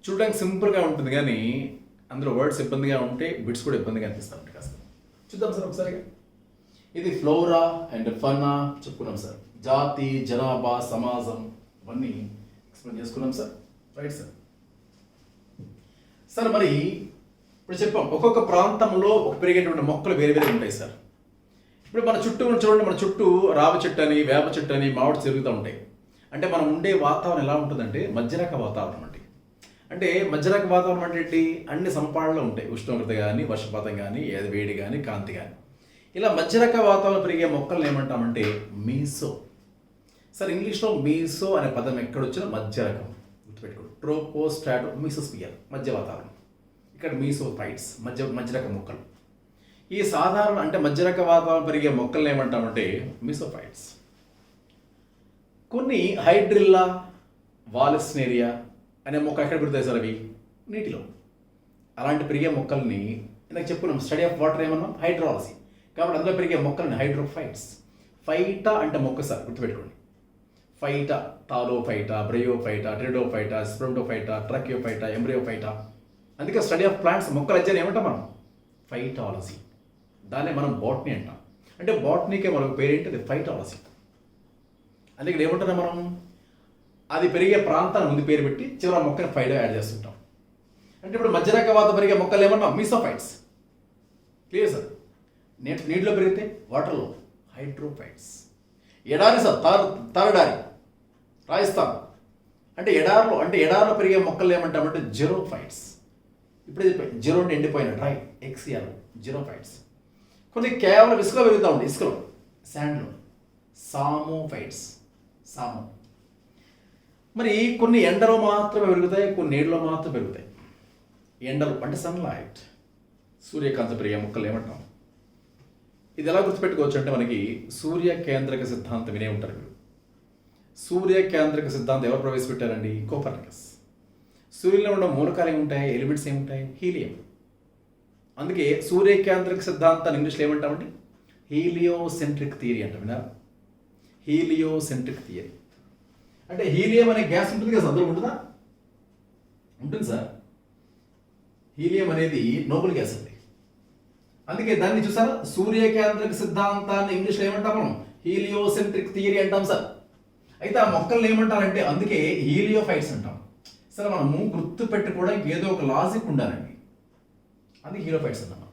చూడడానికి సింపుల్గా ఉంటుంది కానీ అందులో వర్డ్స్ ఇబ్బందిగా ఉంటే బిట్స్ కూడా ఇబ్బందిగా అనిపిస్తూ ఉంటాయి కాస్త. చూద్దాం సార్ ఒకసారిగా. ఇది ఫ్లోరా అండ్ ఫనా చెప్పుకున్నాం సార్. జాతి, జనాభా, సమాజం ఇవన్నీ ఎక్స్ప్లెయిన్ చేసుకున్నాం సార్. Right sir. సార్ మరి ఇప్పుడు చెప్పాం ఒక్కొక్క ప్రాంతంలో పెరిగేటువంటి మొక్కలు వేరే వేరే ఉంటాయి సార్. ఇప్పుడు మన చుట్టూ చూడండి, మన చుట్టూ రావ చెట్టు అని, వేప చెట్టు అని, మామిడి తిరుగుతూ ఉంటాయి. అంటే మనం ఉండే వాతావరణం ఎలా ఉంటుందంటే మధ్యరక వాతావరణం అండి. అంటే మధ్యరక వాతావరణం అంటే ఏంటి, అన్ని సమపాళ్ళలో ఉంటాయి. ఉష్ణోగ్రత కానీ, వర్షపాతం కానీ, వేడి కానీ, కాంతి కానీ. ఇలా మధ్యరక వాతావరణం పెరిగే మొక్కలను ఏమంటామంటే మీసో. సార్ ఇంగ్లీష్లో మీసో అనే పదం ఎక్కడొచ్చినా మధ్యరకం గుర్తుపెట్టుకోండి. ట్రోపోస్ట్రాటో మీసోస్పియర్ మధ్య వాతావరణం. ఇక్కడ మీసోఫైట్స్ మధ్యరక మొక్కలు. ఈ సాధారణ అంటే మధ్యరక వాతావరణం పెరిగే మొక్కలను ఏమంటామంటే మీసోఫైట్స్. కొన్ని హైడ్రిల్లా, వాలిస్నేరియా అనే మొక్క ఎక్కడ పెరుగుతాయి సార్? అవి నీటిలో. అలాంటి పెరిగే మొక్కల్ని ఇందాక చెప్పుకున్నాం, స్టడీ ఆఫ్ వాటర్ ఏమన్నాం, హైడ్రాలజీ. కాబట్టి అందులో పెరిగే మొక్కల్ని హైడ్రోఫైట్స్. ఫైటా అంటే మొక్క సార్ గుర్తుపెట్టుకోండి. ఫైటా, తాలోఫైటా, బ్రయోఫైటా, ట్రిడోఫైటా, స్ప్రోటోఫైటా, ట్రకియోఫైటా, ఎంబ్రియోఫైటా. అందుకే స్టడీ ఆఫ్ ప్లాంట్స్ మొక్కల అధ్యయనం ఏమంటాం మనం? ఫైటాలజీ. దాన్నే మనం బాటనీ అంటాం. అంటే బాటనీకే మరొక పేరేంటి, అది ఫైటాలజీ. అందుకే ఏమంటున్నాం మనం, అది పెరిగే ప్రాంతాన్ని ముందు పేరు పెట్టి చివరి మొక్కని ఫైటా యాడ్ చేస్తుంటాం. అంటే ఇప్పుడు మధ్యరక వాత పెరిగే మొక్కలు ఏమన్నా మీసోఫైట్స్. Clear sir. నీటిలో పెరిగితే వాటర్లో హైడ్రోఫైట్స్. ఎడారి సార్, తారడారి, రాజస్థాన్ అంటే ఎడారిలో పెరిగే మొక్కలు ఏమంటామంటే జెరోఫైట్స్. ఇప్పుడే చెప్పాయి, జెరో అంటే ఎండిపోయిన డ్రై, ఎక్సియల్, జెరోఫైట్స్. కొన్ని కేవలం ఇసుకలో పెరుగుతూ ఉంటాయి. ఇసుకలో శాండ్లో సామోఫైట్స్. సామో మరి కొన్ని ఎండలో మాత్రమే పెరుగుతాయి, కొన్ని నీళ్ళలో మాత్రం పెరుగుతాయి. ఎండలు అంటే సన్లైట్, సూర్యకాంత ప్రియ మొక్కలు ఏమంటాం. ఇది ఎలా గుర్తుపెట్టుకోవచ్చు అంటే మనకి సూర్య కేంద్రక సిద్ధాంతం వినే ఉంటారు మీరు. సూర్య కేంద్రక సిద్ధాంతం ఎవరు ప్రవేశపెట్టారండి? కోపర్నికస్. సూర్యులో ఉన్న మూలకాలు ఏముంటాయి? ఎలిమెంట్స్ ఏముంటాయి? హీలియం. అందుకే సూర్య కేంద్రక సిద్ధాంతాన్ని ఇంగ్లీష్లో ఏమంటామండి? హీలియోసెంట్రిక్ థియరీ అంట. విన్నారా? హీలియోసెంట్రిక్ థియరీ అంటే హీలియం అనే గ్యాస్ ఉంటుంది కదా, అందులో ఉంటుందా? ఉంటుంది సార్. హీలియం అనేది నోబుల్ గ్యాస్ అండి. అందుకే దాన్ని చూసారా, సూర్య కేంద్రక సిద్ధాంతాన్ని ఇంగ్లీష్లో ఏమంటాం మనం? హీలియోసెంట్రిక్ థియరీ అంటాం సార్. అయితే ఆ మొక్కల్ని ఏమంటారంటే అందుకే హీలియోఫైట్స్ అంటాం. సరే, మనము గుర్తు పెట్టుకోవడానికి ఏదో ఒక లాజిక్ ఉండాలండి. అందుకే హీలియోఫైట్స్ అంటాం.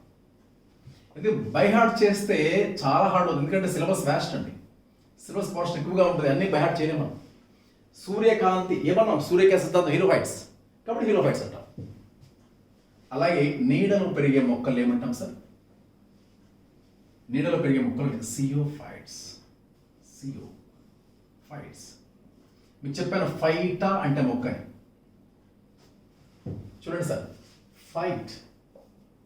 ఇది బై హార్ట్ చేస్తే చాలా హార్డ్ అవుతుంది, ఎందుకంటే సిలబస్ వ్యాస్ట్ అండి. సిలబస్ పోర్షన్ ఎక్కువగా ఉంటుంది, అన్ని బై హార్ట్ చేయలేము మనం. సూర్యకాంతి ఏమన్నాం? సూర్యకాంతి సిద్ధాంతం హీలోఫైట్స్, కాబట్టి హీలోఫైట్స్ అంటాం. అలాగే నీడలో పెరిగే మొక్కలు ఏమంటాం సార్? నీడలో పెరిగే మొక్కలు సియోఫైట్స్. సియోఫైట్స్ మీకు చెప్పాను, ఫైటా అంటే మొక్క. చూడండి సార్, ఫైట్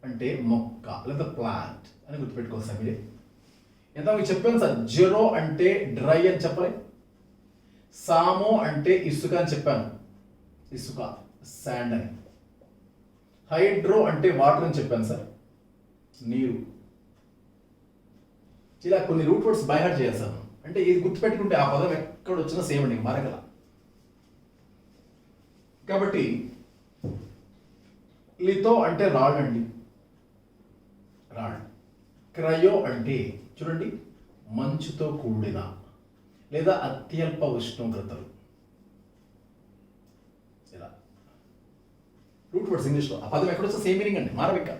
అంటే మొక్క లేదా ప్లాంట్ అని గుర్తుపెట్టుకోవాలి సార్. మీరే ఎంత మీకు చెప్పాను సార్. జెరో అంటే డ్రై అని చెప్పలే. సామో అంటే ఇసుక అని చెప్పాను, ఇసుక శాండ్ అని. హైడ్రో అంటే వాటర్ అని చెప్పాను సార్, నీరు. ఇలా కొన్ని రూట్ వర్డ్స్ బై హార్ట్ చేయాలి సార్. అంటే ఇది గుర్తుపెట్టుకుంటే ఆ పదం ఎక్కడ వచ్చినా సేమ్ అండి, మారగల. కాబట్టి లితో అంటే రాడ్ అండి, రాడ్. క్రయో అంటే చూడండి, మంచుతో కూడిన లేదా అత్యల్ప ఉష్ణోగ్రతలు. ఇలా రూట్ వర్డ్స్ ఇంగ్లీష్లో. ఆ పదం ఎక్కడ వస్తే సేమ్ మీనింగ్ అండి, మారవిక.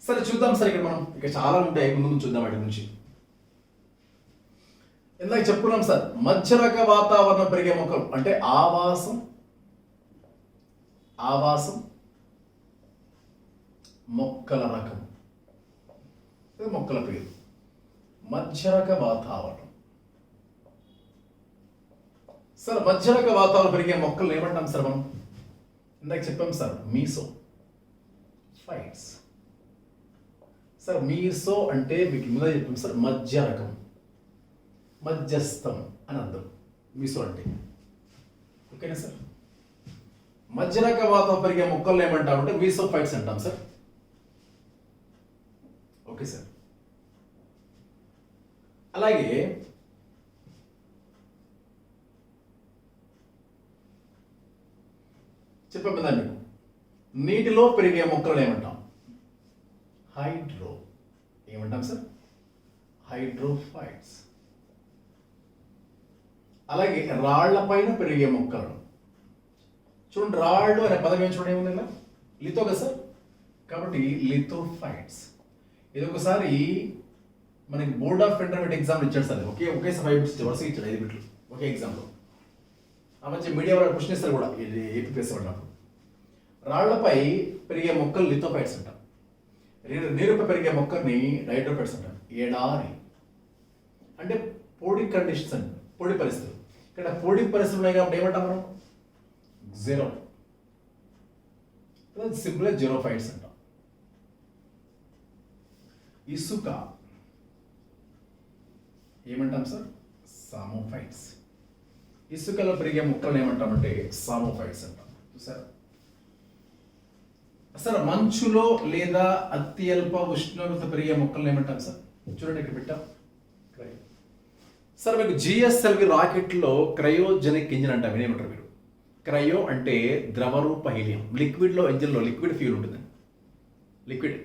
సరే చూద్దాం సార్, ఇక్కడ మనం ఇక చాలా ఉంటాయి, ముందు చూద్దాం వాటి గురించి. ఇందాక చెప్పుకున్నాం సార్, మధ్యరక వాతావరణం పెరిగే మొక్కలు అంటే ఆవాసం, మొక్కల రకం, మొక్కల పేరు. మధ్యరక వాతావరణం. సార్, మధ్యరక వాతావరణం పెరిగే మొక్కలు ఏమంటాం సార్ మనం? ఇందాక చెప్పాం సార్, మీసో ఫైట్స్. సార్, మీసో అంటే మీకు ముందే చెప్పాం సార్, మధ్య రకం, మధ్యస్థం అని అర్థం మీసో అంటే. ఓకేనా సార్? మధ్యరక వాతావరణం పెరిగే మొక్కలు ఏమంటామంటే మీసో ఫైట్స్ అంటాం సార్. Okay sir. అలాగే చెప్పాం కదా మీకు, నీటిలో పెరిగే మొక్కలను ఏమంటాం? హైడ్రో. ఏమంటాం సార్? హైడ్రోఫైట్స్. అలాగే రాళ్ల పైన పెరిగే మొక్కలను చూడండి, రాళ్ళు అనే పదం ఏం చూడండి, ఏముంది ఇలా? లితో కదా సార్, కాబట్టి లిథోఫైట్స్. ఇది ఒకసారి మనకి బోర్డ్ ఆఫ్ ఇంటర్మీడియట్ ఎగ్జామ్ ఇచ్చాడు సార్. ఒకేసారి 5 బిట్స్ వరుసగా ఇచ్చాడు, 5 బిట్లు ఒకే ఎగ్జామ్లో. ఆ మధ్య మీడియా వాళ్ళు క్వశ్చన్ ఇస్తారు కూడా, ఇది ఏపీ ప్రెస్ పడినప్పుడు. రాళ్లపై పెరిగే మొక్కలు లిథోఫైట్స్ అంటాం. నీరుపై పెరిగే మొక్కల్ని డైట్రోఫైట్స్ అంటాం. ఎడారి అంటే పొడి కండిషన్స్ అండి, పొడి పరిస్థితులు. ఇక్కడ పొడి పరిస్థితులు ఉన్నాయి కాబట్టి ఏమంటాం మనం? జీరో. సింపుల్గా జీరోఫైట్స్ అంటాం. ఇసుక ఏమంటాం సార్? సామోఫైట్స్. ఇసుకలో పెరిగే మొక్కలు ఏమంటామంటే సామోఫైట్స్ అంటాం. చూసారా సార్? మంచులో లేదా అత్యల్ప ఉష్ణోగ్రత పెరిగే మొక్కలు ఏమంటాం సార్? చూడండి, ఇక్కడ పెట్టాం. సార్, మీకు జిఎస్ఎల్వి రాకెట్లో క్రయోజెనిక్ ఇంజిన్ అంటాం, వినేమంటారు మీరు? క్రయో అంటే ద్రవరూప హీలియం. లిక్విడ్లో, ఇంజిన్లో లిక్విడ్ ఫ్యూల్ ఉంటుంది, లిక్విడ్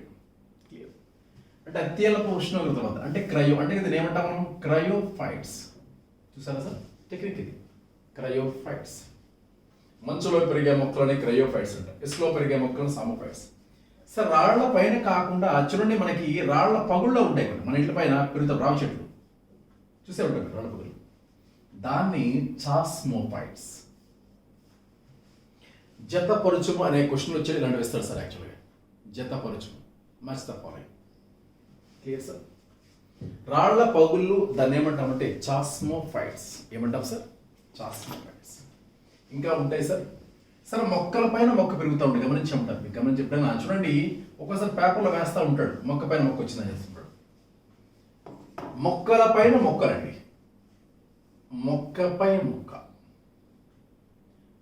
అంటే అత్యల్ప ఉష్ణోగ్రత వద్ద అంటే క్రయో. అంటే ఇది ఏమంటాం మనం? క్రయోఫైట్స్. చూసారా సార్ టెక్నిక్ ఇది? క్రయోఫైట్స్. మంచులో పెరిగే మొక్కలని క్రయోఫైట్స్ అంటారు, ఇసుకలో పెరిగే మొక్కలను సామోఫైట్స్. సార్, రాళ్ల పైన కాకుండా చూడండి, మనకి రాళ్ల పగుళ్ళలో ఉంటాయి కదా, మన ఇంటి పైన పెరుగుతాం రావి చెట్లు, చూసే ఉంటారు రాళ్ల పగులు. దాన్ని చాస్మోఫైట్స్. జతపరుచుము అనే క్వశ్చన్ వచ్చి ఇలాంటి వేస్తారు సార్. యాక్చువల్గా జతపరుచుము, match the following. Clear sir? రాళ్ల పగుళ్ళు దాన్ని ఏమంటామంటే చాస్మోఫైట్స్. ఏమంటాం సార్? చాస్మోఫైట్స్. ఇంకా ఉంటాయి సార్. సార్ మొక్కల పైన మొక్క పెరుగుతూ ఉంటాయి, గమనించి ఉంటారు. మీకు గమనించి ఎప్పుడైనా చూడండి, ఒక్కోసారి పేపర్లో వేస్తూ ఉంటాడు, మొక్క పైన మొక్క వచ్చిందని చేస్తుంటాడు. మొక్కల పైన మొక్కలండి, మొక్కపై మొక్క,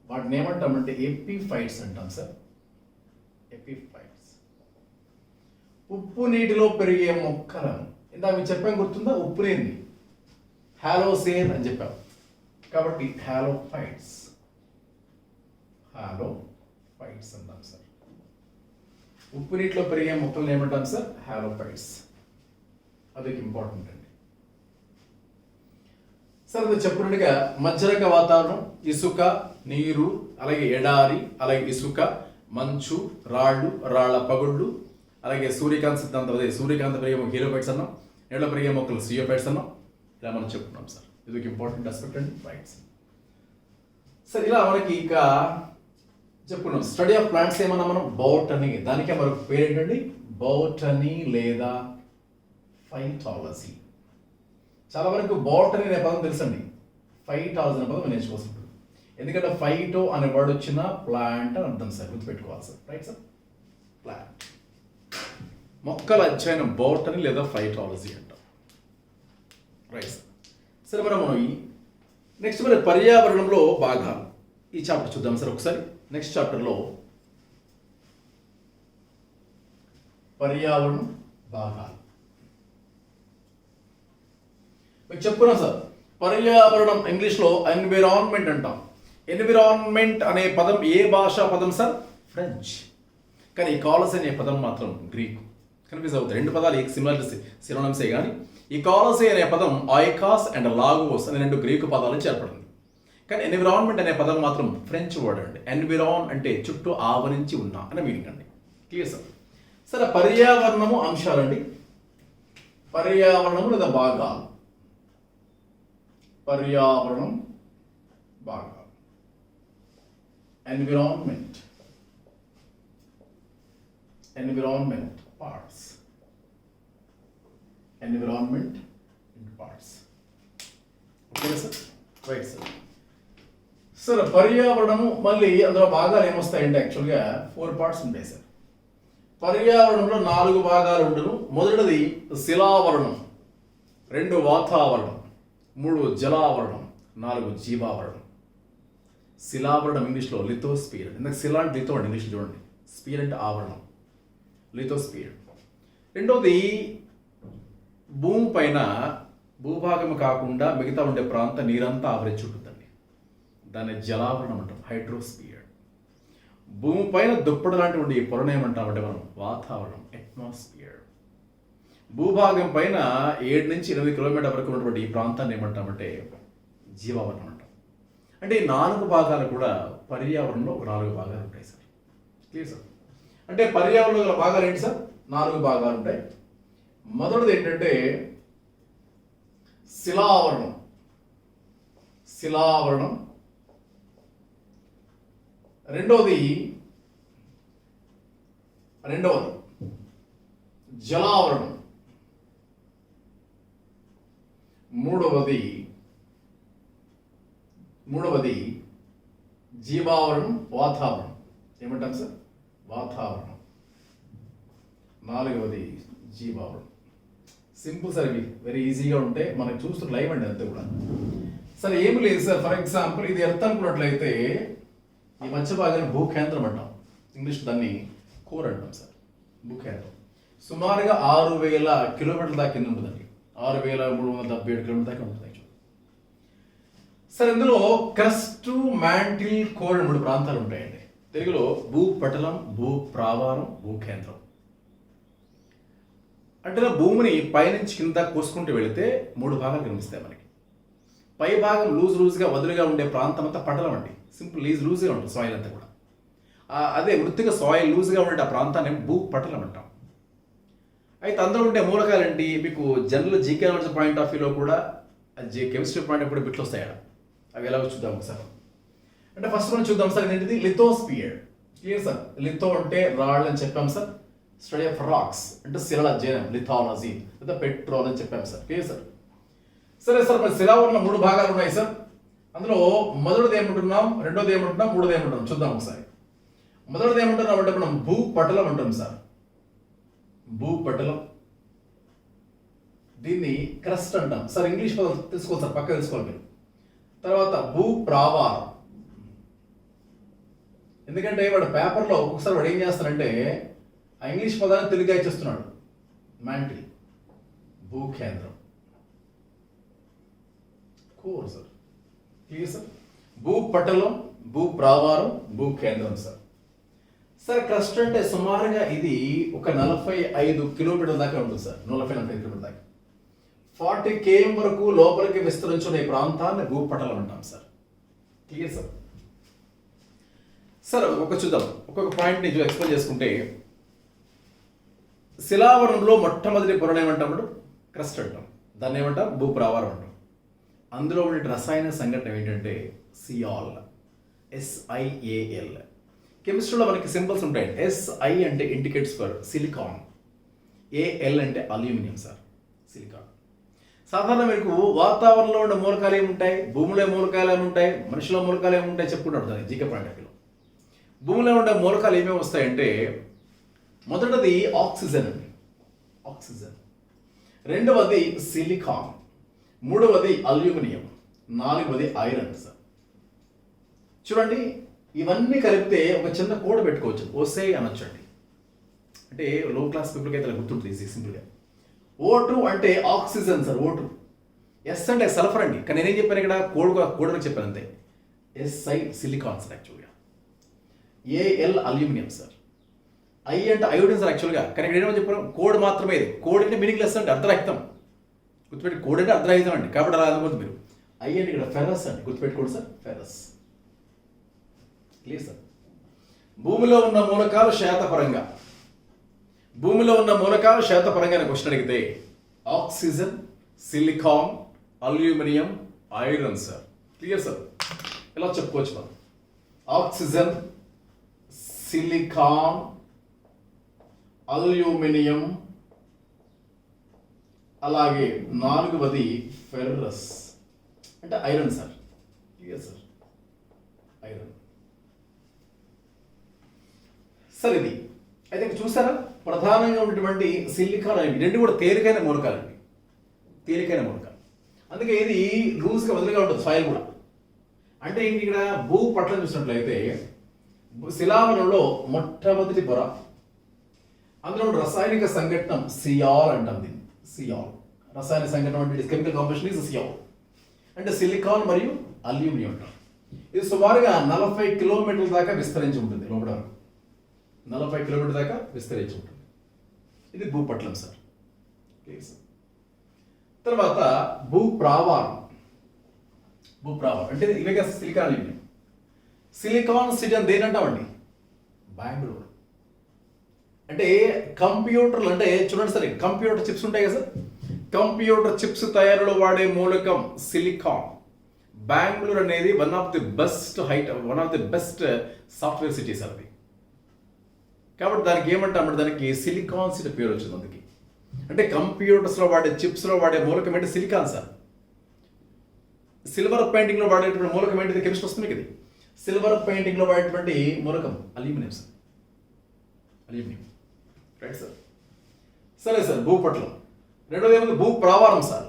వాటిని ఏమంటామంటే ఎపిఫైట్స్ అంటాం సార్. ఎపిఫైట్స్. ఉప్పు నీటిలో పెరిగే మొక్కలను ఇందాక మీకు చెప్పాం, గుర్తుందా? ఉప్పు నీటిని హాలోసేన్ అని చెప్పాం, కాబట్టి హాలోఫైట్స్. హాలోఫైట్స్ అంటాం సార్. ఉప్పు నీటిలో పెరిగే మొక్కలను ఏమంటాం సార్? హాలోఫైట్స్. అది ఇంపార్టెంట్ అండి సార్. అది చెప్పినట్టుగా మధ్యరక వాతావరణం, ఇసుక, నీరు, అలాగే ఎడారి, అలాగే ఇసుక, మంచు, రాళ్ళు, రాళ్ల పగుళ్ళు, అలాగే సూర్యకాంత సిద్ధాంతం, అదే సూర్యకాంత పెరిగే మొక్క హీలోఫైట్స్ అన్నాం, నీళ్ళ పెరిగే మొక్కలు సియోఫైట్స్ అన్నాం. ఇలా మనం చెప్పుకున్నాం సార్. ఇది ఒక ఇంపార్టెంట్ ఆస్పెక్ట్ అండి, ఫైట్స్. సార్ ఇలా మనకి ఇక చెప్పుకున్నాం స్టడీ ఆఫ్ ప్లాంట్స్ ఏమన్నా మనం బోటనీ. దానికే మరొక పేరు ఏంటండి? బోటనీ లేదా ఫైటాలజీ. చాలా వరకు బోటనీ అనే పదం తెలుసండి, ఫైటాలజీ అనే పదం నేర్చుకోవాల్సి. ఎందుకంటే ఫైటో అనే వర్డ్ వచ్చిన ప్లాంట్ అని అర్థం సార్, గుర్తుపెట్టుకోవాలి సార్. Right sir? ప్లాంట్, మొక్కల అధ్యయనం బోటనీ లేదా ఫైటాలజీ అంటాం. Right sir. సరే, మనం నెక్స్ట్ మరి పర్యావరణంలో భాగాలు ఈ చాప్టర్ చూద్దాం సార్ ఒకసారి. నెక్స్ట్ చాప్టర్లో పర్యావరణం భాగాలు మీకు చెప్పుకున్నాం సార్. పర్యావరణం ఇంగ్లీష్లో ఎన్విరాన్మెంట్ అంటాం. ఎన్విరాన్మెంట్ అనే పదం ఏ భాషా పదం సార్? ఫ్రెంచ్. కానీ ఈకాలజీ అనే పదం మాత్రం గ్రీకు. కన్ఫ్యూజ్ అవుతాయి, రెండు పదాలు ఏ సినోనిమ్సే కానీ ఈకాలజీ అనే పదం ఆయికాస్ అండ్ లాగోస్ అనే రెండు గ్రీకు పదాల నుంచి ఏర్పడింది. కానీ ఎన్విరాన్మెంట్ అనే పదం మాత్రం ఫ్రెంచ్ వర్డ్ అండి. ఎన్విరాన్ అంటే చుట్టూ ఆవరించి ఉన్న అనే మీనింగ్ అండి. Clear sir? సరే, పర్యావరణము అంశాలండి. పర్యావరణము లేదా భాగాలు. పర్యావరణం భాగాలు. Environment, environment parts, environment parts. Okay sir? Right sir. Sir పర్యావరణము మళ్ళీ అందులో భాగాలు ఏమొస్తాయంటే యాక్చువల్గా 4 పార్ట్స్ ఉంటాయి సార్. పర్యావరణంలో 4 భాగాలు ఉండను. మొదటిది శిలావరణం, 2 వాతావరణం, 3 జలావరణం, 4 జీవావరణం. శిలావరణం ఇంగ్లీష్లో లిథోస్పియర్. ఇందాక శిలా అంటే లిథో అండి ఇంగ్లీష్లో, చూడండి. స్పియర్ అంటే ఆవరణం, లిథోస్పియర్. రెండవది భూమి పైన భూభాగం కాకుండా మిగతా ఉండే ప్రాంత నీరంతా ఆవరించి ఉంటుందండి, దాన్ని జలావరణం అంటాం, హైడ్రోస్పియర్. భూమి పైన దుప్పటి లాంటి ఉండే ఈ పొరను ఏమంటామంటే మనం వాతావరణం, అట్మాస్ఫియర్. భూభాగం పైన 7 నుంచి 8 కిలోమీటర్ వరకు ఉన్నటువంటి ఈ ప్రాంతాన్ని ఏమంటామంటే జీవావరణం అంటాం. అంటే ఈ 4 భాగాలు కూడా పర్యావరణంలో ఒక 4 భాగాలు ఉంటాయి సార్. Clear sir? అంటే పర్యావరణంలో గల భాగాలు ఏంటి సార్? 4 భాగాలు ఉంటాయి. మొదటిది ఏంటంటే శిలావరణం. శిలావరణం. రెండవది జలావరణం. మూడవది జీవావరణం, వాతావరణం. ఏమంటాం సార్? వాతావరణం. 4వది జీవావరణం. సింపుల్ సార్, ఇవి వెరీ ఈజీగా ఉంటే మనకు చూస్తూ లైవ్ అండి అంతే కూడా. సరే, ఏమి లేదు సార్. ఫర్ ఎగ్జాంపుల్ ఇది ఎర్త్ అనుకున్నట్లయితే ఈ మధ్య భాగాన్ని భూకేంద్రం అంటాం. ఇంగ్లీష్ దాన్ని కోర్ అంటాం సార్. భూకేంద్రం సుమారుగా 6000 కిలోమీటర్ల దాకా కింద ఉంటుందండి. 6377 కిలోమీటర్ల దాకా ఉంటుంది. సార్, ఇందులో క్రస్ట్, మ్యాంటిల్, కోర్ అని 3 ప్రాంతాలు ఉంటాయండి. తెలుగులో భూపటలం, భూప్రావారం, భూకేంద్రం. అంటే భూమిని పైనుంచి కింద కోసుకుంటూ వెళితే 3 భాగాలు కనిపిస్తాయి మనకి. పై భాగం లూజ్గా వదులుగా ఉండే ప్రాంతం అంతా పటలం అండి. సింపుల్ లూజ్గా ఉంటుంది సాయిల్ అంతా కూడా. అదే మృతిగా సాయిల్ లూజ్గా ఉండే ఆ ప్రాంతాన్ని భూపటలం అంటాం. అయితే అందులో ఉండే మూలకాలు ఏంటి? మీకు general GK knowledge point of వ్యూలో కూడా కెమిస్ట్రీ పాయింట్ కూడా బిట్లు వస్తాయి. అవి ఎలా చూద్దాం ఒకసారి. అంటే ఫస్ట్ మనం చూద్దాం సార్, ఏంటిది? లిథోస్పియర్. Clear sir? లిథో అంటే రాళ్ళు అని చెప్పాం సార్. స్టడీ ఆఫ్ రాక్స్ అంటే శిలల అధ్యయనం, లిథాలజీ లేదా పెట్రోల్ అని చెప్పాము సార్. Okay sir. సరే సార్, మరి శిలావరణంలో 3 భాగాలు ఉన్నాయి సార్. అందులో మొదటిది ఏమంటున్నాం, రెండోది ఏమంటున్నాం, మూడోది ఏమంటున్నాం చూద్దాం ఒకసారి. మొదటిది ఏమంటున్నాం అంటే మనం భూపటలం అంటాం సార్. భూపటలం, దీన్ని క్రస్ట్ అంటాం సార్. ఇంగ్లీష్ పదం తెలుసుకోవాలి సార్, పక్క తెలుసుకోవాలి మీరు. తర్వాత భూప్రావారం, ఎందుకంటే వాడు పేపర్లో ఒక్కొక్కసారి వాడు ఏం చేస్తానంటే ఆ ఇంగ్లీష్ పదాన్ని తెలుగుగా ఇచ్చేస్తున్నాడు. మ్యాంటిల్, భూకేంద్రం, కోర్ సార్. Clear sir. భూపటలం, భూప్రావారం, భూకేంద్రం సార్. సార్ క్రస్ట్ అంటే సుమారుగా ఇది ఒక 45 కిలోమీటర్ల దాకా ఉంటుంది సార్. 45 కిలోమీటర్ల దాకా 40 km వరకు లోపలికి విస్తరించిన ఈ ప్రాంతాన్ని భూపటలం అంటాం సార్. Clear sir. సార్ చూద్దాం, ఒక్కొక్క పాయింట్ నేను ఎక్స్ప్లెయిన్ చేసుకుంటే, శిలావరణంలో మొట్టమొదటి పొరను ఏమంటాం, క్రస్ట్ అంటాం. దాన్ని ఏమంటాం, భూప్రావారం అంటాం. అందులో ఉండే రసాయన సంఘటన ఏంటంటే సియాల్, SiAl. కెమిస్ట్రీలో మనకి సింబల్స్ ఉంటాయి. Si అంటే ఇండికేట్స్ ఫర్ సిలికాన్, Al అంటే అల్యూమినియం సార్, సిలికాన్. సాధారణ మీకు వాతావరణంలో ఉండే మూలకాలు ఏముంటాయి, భూమిలో మూలకాలు ఏముంటాయి, మనిషిలో మూలకాలు ఏముంటాయి చెప్పుకుంటారు జీకే పాయింట్. భూమిలో ఉండే మూలకాలు ఏమేమి వస్తాయంటే, మొదటిది ఆక్సిజన్ అండి, ఆక్సిజన్. రెండవది సిలికాన్, మూడవది అల్యూమినియం, నాలుగవది ఐరన్ సార్. చూడండి, ఇవన్నీ కలిపితే ఒక చిన్న కోడ్ పెట్టుకోవచ్చు, ఓసే అనొచ్చండి. అంటే లో క్లాస్ పీపుల్కి అయితే గుర్తుంటుంది సింపుల్గా. O2 అంటే ఆక్సిజన్ సార్, O2. S అంటే సల్ఫర్ అండి, కానీ నేనేం చెప్పాను ఇక్కడ, కోడ్గా చెప్పాను అంతే. Si సిలికాన్ సార్ యాక్చువల్గా. Al aluminium sir. I అంటే అయోడిన్ సార్ యాక్చువల్గా, కానీ ఇక్కడ ఏమో చెప్పాను, కోడ్ మాత్రమే. ఇది కోడ్ అంటే మీనింగ్ లెస్ అంటే అర్ధరహితం. గుర్తుపెట్టి, కోడ్ అంటే అర్ధరహితం అండి, కాబట్టి అలా అనుకోవద్దు మీరు. I అంటే ఇక్కడ ఫెరస్ అండి, గుర్తుపెట్టుకోండి సార్, ఫెరస్. Clear sir. భూమిలో ఉన్న మూలకాలు శాతపరంగా, భూమిలో ఉన్న మూలకాలు శాతపరంగా క్వశ్చన్ అడిగితే oxygen, silicon, aluminium, iron sir. Clear sir. ఇలా చెప్పుకోవచ్చు మనం, ఆక్సిజన్, సిలికాన్, అల్యూమినియం, అలాగే నాలుగవది ఫెర్రస్ అంటే iron sir. Clear sir, iron sir. ఇది అయితే చూసారా, ప్రధానంగా ఉన్నటువంటి సిలికాన్ అనేవి రెండు కూడా తేలికైన మూలకాలండి, తేలికైన మూలకాలు. అందుకే ఇది లూజ్గా వదిలిగా ఉంటుంది సాయిల్ కూడా. అంటే ఇంక ఇక్కడ భూపటలం చూసినట్లయితే శిలావరణంలో మొట్టమొదటి పొర, అందులో రసాయనిక సంఘటన సియాల్ అంటాం దీన్ని. సియాల్ రసాయన సంఘటన అంటే కెమికల్ కాంబినేషన్ ఇస్ సియాల్ అంటే సిలికాన్ మరియు అల్యూమినియం అంటాం. ఇది సుమారుగా 40 కిలోమీటర్ల దాకా విస్తరించి ఉంటుంది, లోపల 40 కిలోమీటర్ల దాకా విస్తరించి ఉంటుంది. ఇది భూపటలం సార్. తర్వాత భూప్రావారం. భూప్రావారం అంటే ఇవే కదా సిలికాన్, అల్యూమినియం. సిలికాన్ సిటీ అని దేని అంటామండి, బెంగళూరు. అంటే కంప్యూటర్లు అంటే చూడండి సార్, కంప్యూటర్ చిప్స్ ఉంటాయి కదా సార్, కంప్యూటర్ చిప్స్ తయారీలో వాడే మూలకం సిలికాన్. బెంగళూరు అనేది one of the best software city sir అది. కాబట్టి దానికి ఏమంటామంటే, దానికి సిలికాన్ సిటీ పేరు వచ్చింది. అందుకే అంటే కంప్యూటర్స్లో వాడే చిప్స్లో వాడే మూలకం ఏంటి, సిలికాన్ సార్. సిల్వర్ పెయింటింగ్లో వాడేటువంటి మూలకం ఏంటిది, కెమిస్ట్రీ వస్తుంది ఇది. సిల్వర్ పెయింటింగ్లో వాడేటువంటి మూలకం aluminium sir, aluminium. Right sir. సరే సార్, భూపటలం. రెండవది ఏమైంది, భూప్రావారం సార్.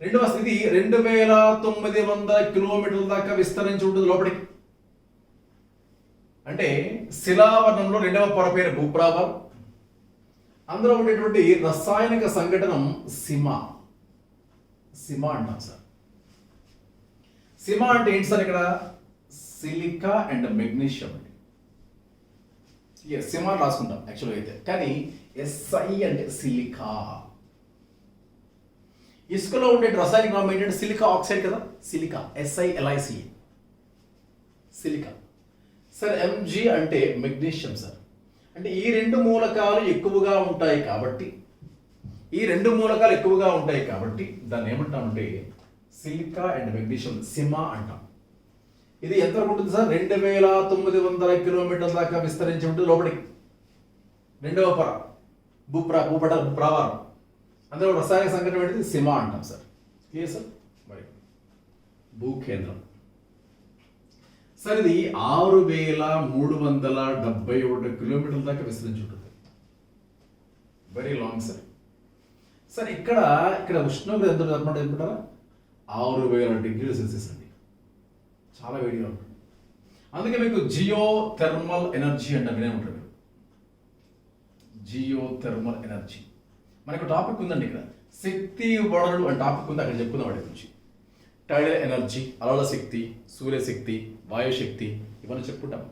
రెండవ స్థితి 2900 కిలోమీటర్ల దాకా విస్తరించి ఉంటుంది లోపలికి. అంటే శిలావరణంలో రెండవ పొర పేరు భూప్రావారం. అందులో ఉండేటువంటి రసాయనిక సంఘటనం సిమా, సిమా అంటాం సార్. సిమా అంటే ఏంటి సార్, ఇక్కడ సిలికా అండ్ మెగ్నీషియం అండి. సిమా రాసుకుంటాం యాక్చువల్గా అయితే, కానీ SI అంటే సిలికా. ఇసుకలో ఉండే రసాయనిక నామం ఏంటంటే సిలికా ఆక్సైడ్ కదా, silica, SiLiC, silica. Sir Mg అంటే మెగ్నీషియం సార్. అంటే ఈ రెండు మూలకాలు ఎక్కువగా ఉంటాయి కాబట్టి, దాన్ని ఏమంటామంటే సిలికా అండ్ మెగ్నీషియం, సిమా అంటాం. ఇది ఎంత ఉంటుంది సార్, 2900 కిలోమీటర్ల దాకా విస్తరించి ఉంటుంది లోపలికి. రెండవ పొర భూప్రావారం, అందులో రసాయనిక సంఘటన ఏంటిది సిమా అంటాం సార్. Clear sir. మరి భూకేంద్రం సార్ ఇది 6371 కిలోమీటర్ల దాకా విస్తరించి ఉంటుంది. Very long sir. సార్ ఇక్కడ ఉష్ణోగ్రత ఎంత చెప్పమంటే చెప్పుకుంటారా, 6000 డిగ్రీల సెల్సియస్ అండి. చాలా వేడిగా ఉంటుంది. అందుకే మీకు జియో థెర్మల్ ఎనర్జీ అంటే వినే ఉంటారు మీరు. జియో థెర్మల్ ఎనర్జీ మనకు టాపిక్ ఉందండి. ఇక్కడ శక్తి వనరులు అని టాపిక్ ఉంది, అక్కడ చెప్పుకుందాం వాటి గురించి. టైడల్ ఎనర్జీ, అలల శక్తి, సూర్యశక్తి, వాయుశక్తి, ఇవన్నీ చెప్పుకుంటాం.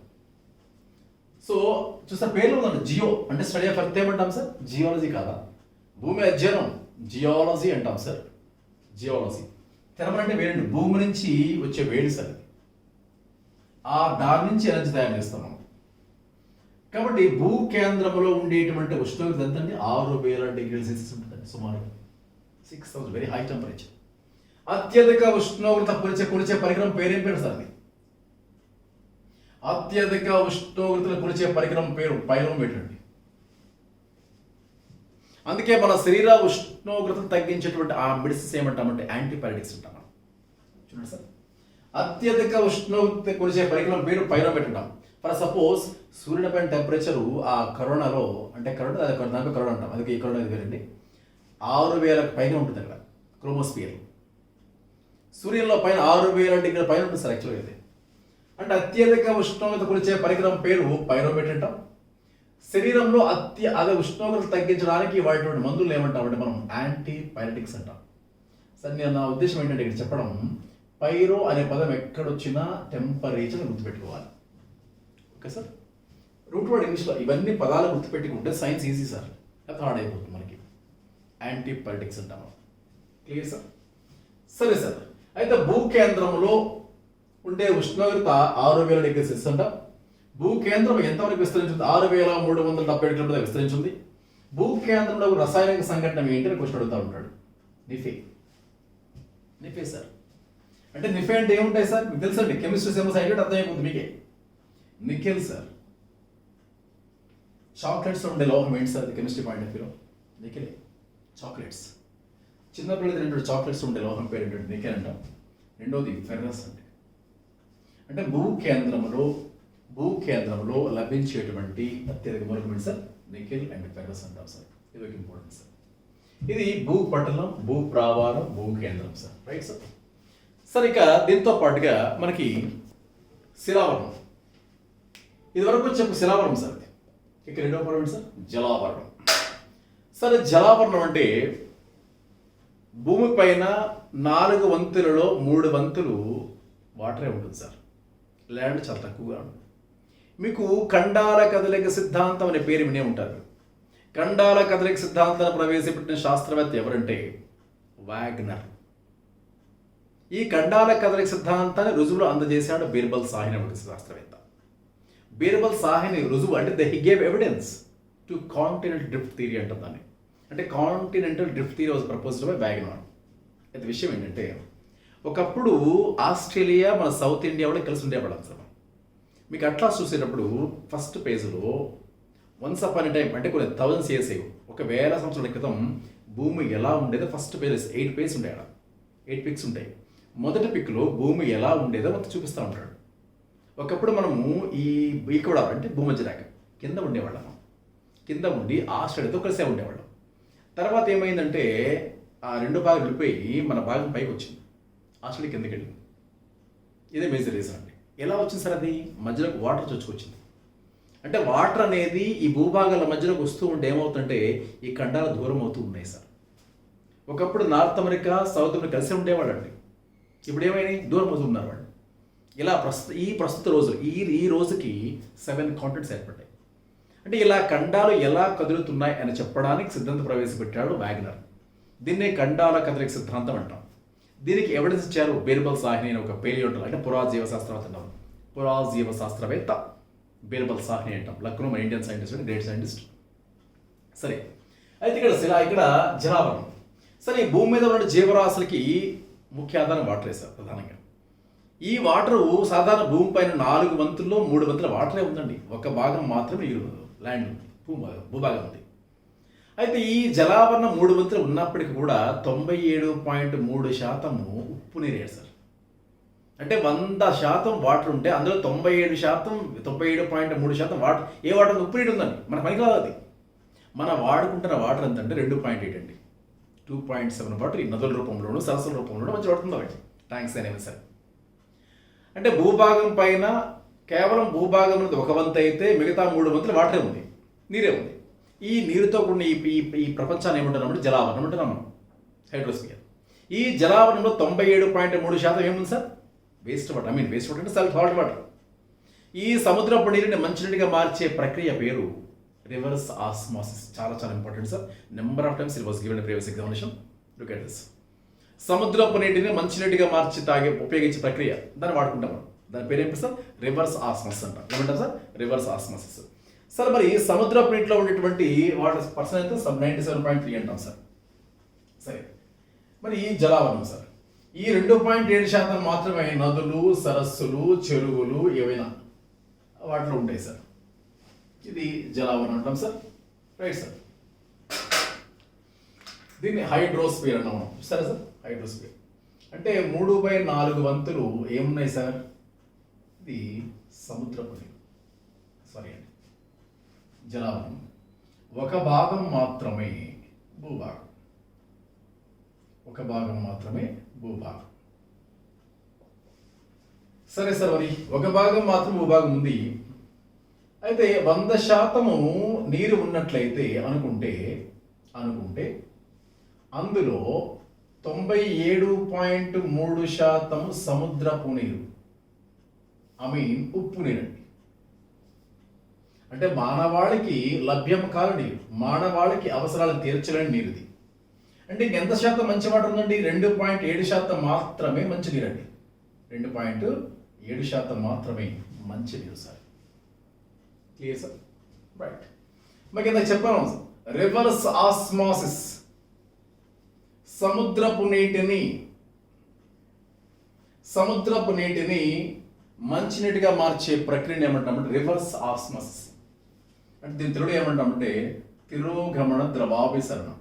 సో చూస్తే పేర్లు ఉందండి. జియో అంటే స్టడీ ఆఫ్ ఎర్త్ ఏమంటాం సార్, జియాలజీ కాదా. భూమి అధ్యయనం జియాలజీ అంటాం సార్, జియాలజీ. థెర్మల్ అంటే వేడి, భూమి నుంచి వచ్చే వేడి సార్. దాని నుంచి ఎనర్జీ తయారు చేస్తాం మనం. కాబట్టి భూ కేంద్రంలో ఉండేటువంటి ఉష్ణోగ్రత ఎంతండి, 6000 డిగ్రీల సెల్సియస్ ఉంటుందండి సుమారు. 6000, వెరీ హై టెంపరేచర్. అత్యధిక ఉష్ణోగ్రత కొలిచే పరికరం పేరేం పేరు సార్ అది? అత్యధిక ఉష్ణోగ్రతను కొలిచే పరికరం పేరు పైరోమీటర్ అండి. అందుకే మన శరీర ఉష్ణోగ్రతను తగ్గించేటువంటి ఆ మెడిసిన్స్ ఏమంటామంటే యాంటీపైరెటిక్స్ అంటాం. చూడండి సార్, అత్యధిక ఉష్ణోగ్రత కొలిచే పరికరం పేరు పైరోమీటర్ అంటాం. ఫర్ సపోజ్ సూర్యుని పైన టెంపరేచరు ఆ కరోనాలో అంటే దాంట్లో కరోనా అంటాం, అందుకే ఈ కరోనా వేరండి. 6000 పైన ఉంటుంది అక్కడ క్రోమోస్పియర్. సూర్యుల్లో పైన 6000 డిగ్రీల పైన ఉంటుంది సార్ యాక్చువల్గా అయితే. అంటే అత్యధిక ఉష్ణోగ్రత కొలిచే పరికరం పేరు పైరోమీటర్ అంటాం. శరీరంలో అదే ఉష్ణోగ్రత తగ్గించడానికి వాడేటువంటి మందులు ఏమంటామంటే మనం యాంటీపైరెటిక్స్ అంటాం. సార్ నేను నా ఉద్దేశం ఏంటంటే ఇక్కడ చెప్పడం, పైరో అనే పదం ఎక్కడొచ్చినా టెంపరేచర్ గుర్తుపెట్టుకోవాలి. Okay sir. రూట్ వర్డ్ ఇంగ్లీష్లో ఇవన్నీ పదాలు గుర్తుపెట్టుకుంటే సైన్స్ ఈజీ సార్, అది హార్డ్ అయిపోతుంది మనకి. యాంటీపైరెటిక్స్ అంటాం. Clear sir. సరే సార్. అయితే భూకేంద్రంలో ఉండే ఉష్ణోగ్రత 6000 డిగ్రీ సెల్సియస్ అంట. భూకేంద్రం ఎంతవరకు విస్తరించింది? 6370 కిలోమీటర్ల విస్తరించింది. భూకేంద్రంలో రసాయనిక సంఘటన ఏంటి అని క్వశ్చన్ అడుగుతూ ఉంటాడు. Nife sir. అంటే నిఫే అంటే ఏముంటాయి సార్ మీకు తెలుసండి, కెమిస్ట్రీ సిలబస్ అయితే అర్థమైపోతుంది మీకే. Nickel sir. చాక్లెట్స్ ఉండే లోహం ఏంటి సార్ కెమిస్ట్రీ పాయింట్ ఆఫ్ వ్యూలో? నికెలే. చాక్లెట్స్ చిన్నపిల్లలు 2 చాక్లెట్స్ ఉండే లోహం పేరు ఏంటంటే నికెల్ అంటాం. రెండోది ఫెర్రస్ అంటే భూకేంద్రంలో లభించేటువంటి అత్యధిక మూలకం సార్ నికెల్ అండ్ ఫెర్రస్ అంటాం సార్. ఇది ఒక ఇంపార్టెంట్ సార్. ఇది భూపటలం, భూప్రావారం, భూకేంద్రం సార్. Right sir. సార్ ఇక దీంతో పాటుగా మనకి శిలావరణం. ఇది వరకు చెప్పు శిలావరణం సార్. ఇక రెండవ పరం సార్ జలావరణం. సరే, జలావరణం అంటే భూమి పైన 4 వంతులలో 3 వంతులు వాటరే ఉంటుంది సార్. ల్యాండ్ చాలా తక్కువగా ఉంటుంది. మీకు ఖండాల కదలిక సిద్ధాంతం అనే పేరు వినే ఉంటారు. ఖండాల కదలిక సిద్ధాంతాన్ని ప్రవేశపెట్టిన శాస్త్రవేత్త ఎవరంటే వాగ్నర్. ఈ ఖండాల కదలిక సిద్ధాంతాన్ని రుజువులు అందజేశాడు బీర్బల్ సాహ్ని అనే శాస్త్రవేత్త. బీర్బల్ సాహ్ని రుజువు అంటే he gave evidence to continental drift theory అంటాం దాన్ని. అంటే continental drift theory was proposed by Wagner. అయితే విషయం ఏంటంటే ఒకప్పుడు ఆస్ట్రేలియా మన సౌత్ ఇండియా కూడా కలిసి ఉండేవాళ్ళం సార్. మీకు అట్లా చూసేటప్పుడు ఫస్ట్ పేజ్లో వన్స్ అపాన్ ఎ టైం అంటే కొన్ని 1000 years ago, 1000 సంవత్సరాల క్రితం భూమి ఎలా ఉండేదో ఫస్ట్ పేజెస్ 8 పేజెస్ ఉంటాయి. 8 పిక్స్ ఉంటాయి. మొదటి పిక్లో భూమి ఎలా ఉండేదో మొత్తం చూపిస్తూ ఉంటాడు. ఒకప్పుడు మనము ఇక్కడ అంటే భూమధ్య రేఖ కింద ఉండేవాళ్ళం. కింద ఉండి ఆస్ట్రేలియాతో కలిసే ఉండేవాళ్ళం. తర్వాత ఏమైందంటే ఆ 2 భాగాలు వెళ్ళిపోయి మన భాగం పైకి వచ్చింది, ఆస్ట్రేలియా కిందకి వెళ్ళింది. ఇదే మేజర్ రీజన్ అండి. ఎలా వచ్చింది సార్? అది మధ్యలోకి వాటర్ చొచ్చుకొచ్చింది. అంటే వాటర్ అనేది ఈ భూభాగాల మధ్యలోకి వస్తూ ఉంటే ఏమవుతుందంటే ఈ ఖండాలు దూరం అవుతూ ఉన్నాయి సార్. ఒకప్పుడు నార్త్ అమెరికా, సౌత్ అమెరికా కలిసి ఉండేవాళ్ళండి. ఇప్పుడు ఏమైనా దూరం అవుతూ ఉన్నారు వాళ్ళు. ఇలా ప్రస్తుత రోజు ఈ రోజుకి 7 కాంటినెంట్స్ ఏర్పడ్డాయి. అంటే ఇలా ఖండాలు ఎలా కదులుతున్నాయి అని చెప్పడానికి సిద్ధాంతం ప్రవేశపెట్టాడు వాగ్నర్. దీన్నే ఖండాల కదలిక సిద్ధాంతం అంటాం. దీనికి ఎవిడెన్స్ ఇచ్చారు బీర్బల్ సాహ్ని అనే ఒక పేలియోంటల్ అంటే పురాజీవ శాస్త్రవేత్త అన్నారు. పురాజీవ శాస్త్రవేత్త బీర్బల్ సాహ్ని అంటాం. లక్నో మన ఇండియన్ సైంటిస్ట్ అంటే గ్రేట్ సైంటిస్ట్. సరే, అయితే ఇక్కడ జలావరణం. సరే, ఈ భూమి మీద ఉన్న జీవరాశులకి ముఖ్య ఆధారం వాటర్ వేశారు ప్రధానంగా. ఈ వాటరు సాధారణ భూమి పైన 4 వంతుల్లో 3 వంతుల వాటరే ఉందండి. ఒక భాగం మాత్రమే ల్యాండ్ ఉంది. భూభాగం ఉంది. అయితే ఈ జలావరణ 3 వంతులు ఉన్నప్పటికీ కూడా 97.3% ఉప్పు నీరే సార్. అంటే 100% వాటర్ ఉంటే అందులో 97.3% వాటర్, ఏ వాటర్ ఉప్పు నీరు ఉందండి. మన పనికి రాదు అది. మన వాడుకుంటున్న వాటర్ ఎంత అంటే 2.8 అండి. 2.7 వాటర్ ఈ నదుల రూపంలోనూ సరస్సుల రూపంలోనూ మంచి పడుతుంది అవి ట్యాంక్స్ అనేవి సార్. అంటే భూభాగం పైన కేవలం భూభాగం అనేది 1 వంతు అయితే మిగతా 3 వంతులు వాటరే ఉంది, నీరే ఉంది. ఈ నీరుతో కూడిన ఈ ప్రపంచాన్ని ఏమంటున్నామంటే జలావరణం అంటున్నాం మనం, హైడ్రోస్ఫియర్. ఈ జలావరణంలో 97.3% ఏముంది sir? Waste water. Waste water అంటే సాల్ట్ వాటర్. ఈ సముద్రపు నీరుని మంచినీటిగా మార్చే ప్రక్రియ పేరు రివర్స్ ఆస్మాసిస్. చాలా చాలా important sir. Number of times it was given previous examination. Look at this. సముద్రపు నీటిని మంచినీటిగా మార్చి ఉపయోగించే ప్రక్రియ, దాన్ని వాడుకుంటాం మనం. దాని పేరు ఏంటి సార్? రివర్స్ ఆస్మాసిస్ అంటాం. ఏమంటాం సార్? Reverse osmosis. సార్ మరి సముద్రపు నీటిలో ఉండేటువంటి వాటర్ పర్సెంట్ అయితే 97.3 అంటాం సార్. సరే, మరి ఈ జలావరణం సార్, ఈ 2.7% మాత్రమే నదులు, సరస్సులు, చెరువులు ఏవైనా వాటిలో ఉంటాయి సార్. ఇది జలావరణం అంటాం సార్. Right sir. దీన్ని హైడ్రోస్ఫియర్ అన్నాం మనం. సరే సార్, హైడ్రోస్ఫియర్ అంటే 3/4 వంతులు ఏమున్నాయి సార్? ఇది సముద్రపు నీరు. సారీ అండి, జలావరణం. 1 భాగం మాత్రమే భూభాగం. 1 భాగం మాత్రమే భూభాగం. సరే సార్, మరి 1 భాగం మాత్రం భూభాగం ఉంది. అయితే 100% నీరు ఉన్నట్లయితే అనుకుంటే అందులో 97.3% సముద్రపు నీరు, ఉప్పు నీరండి. అంటే మానవాళికి లభ్యం కాని నీరు, మానవాళికి అవసరాలు తీర్చలేని నీరు ఇది. అంటే ఇంకెంత శాతం మంచి వాటర్ ఉందండి? 2.7% మాత్రమే మంచి నీరు అండి. 2.7% మాత్రమే మంచి నీరు సార్. Clear sir? రైట్. మరి ఇందాక చెప్పాను రివర్స్ ఆస్మాసిస్. సముద్రపు నీటిని మంచినీటిగా మార్చే ప్రక్రియను ఏమంటామంటే రివర్స్ ఆస్మాసిస్. అంటే దీని తెలుగు ఏమంటామంటే తిరోగమన ద్రవాభిసరణం.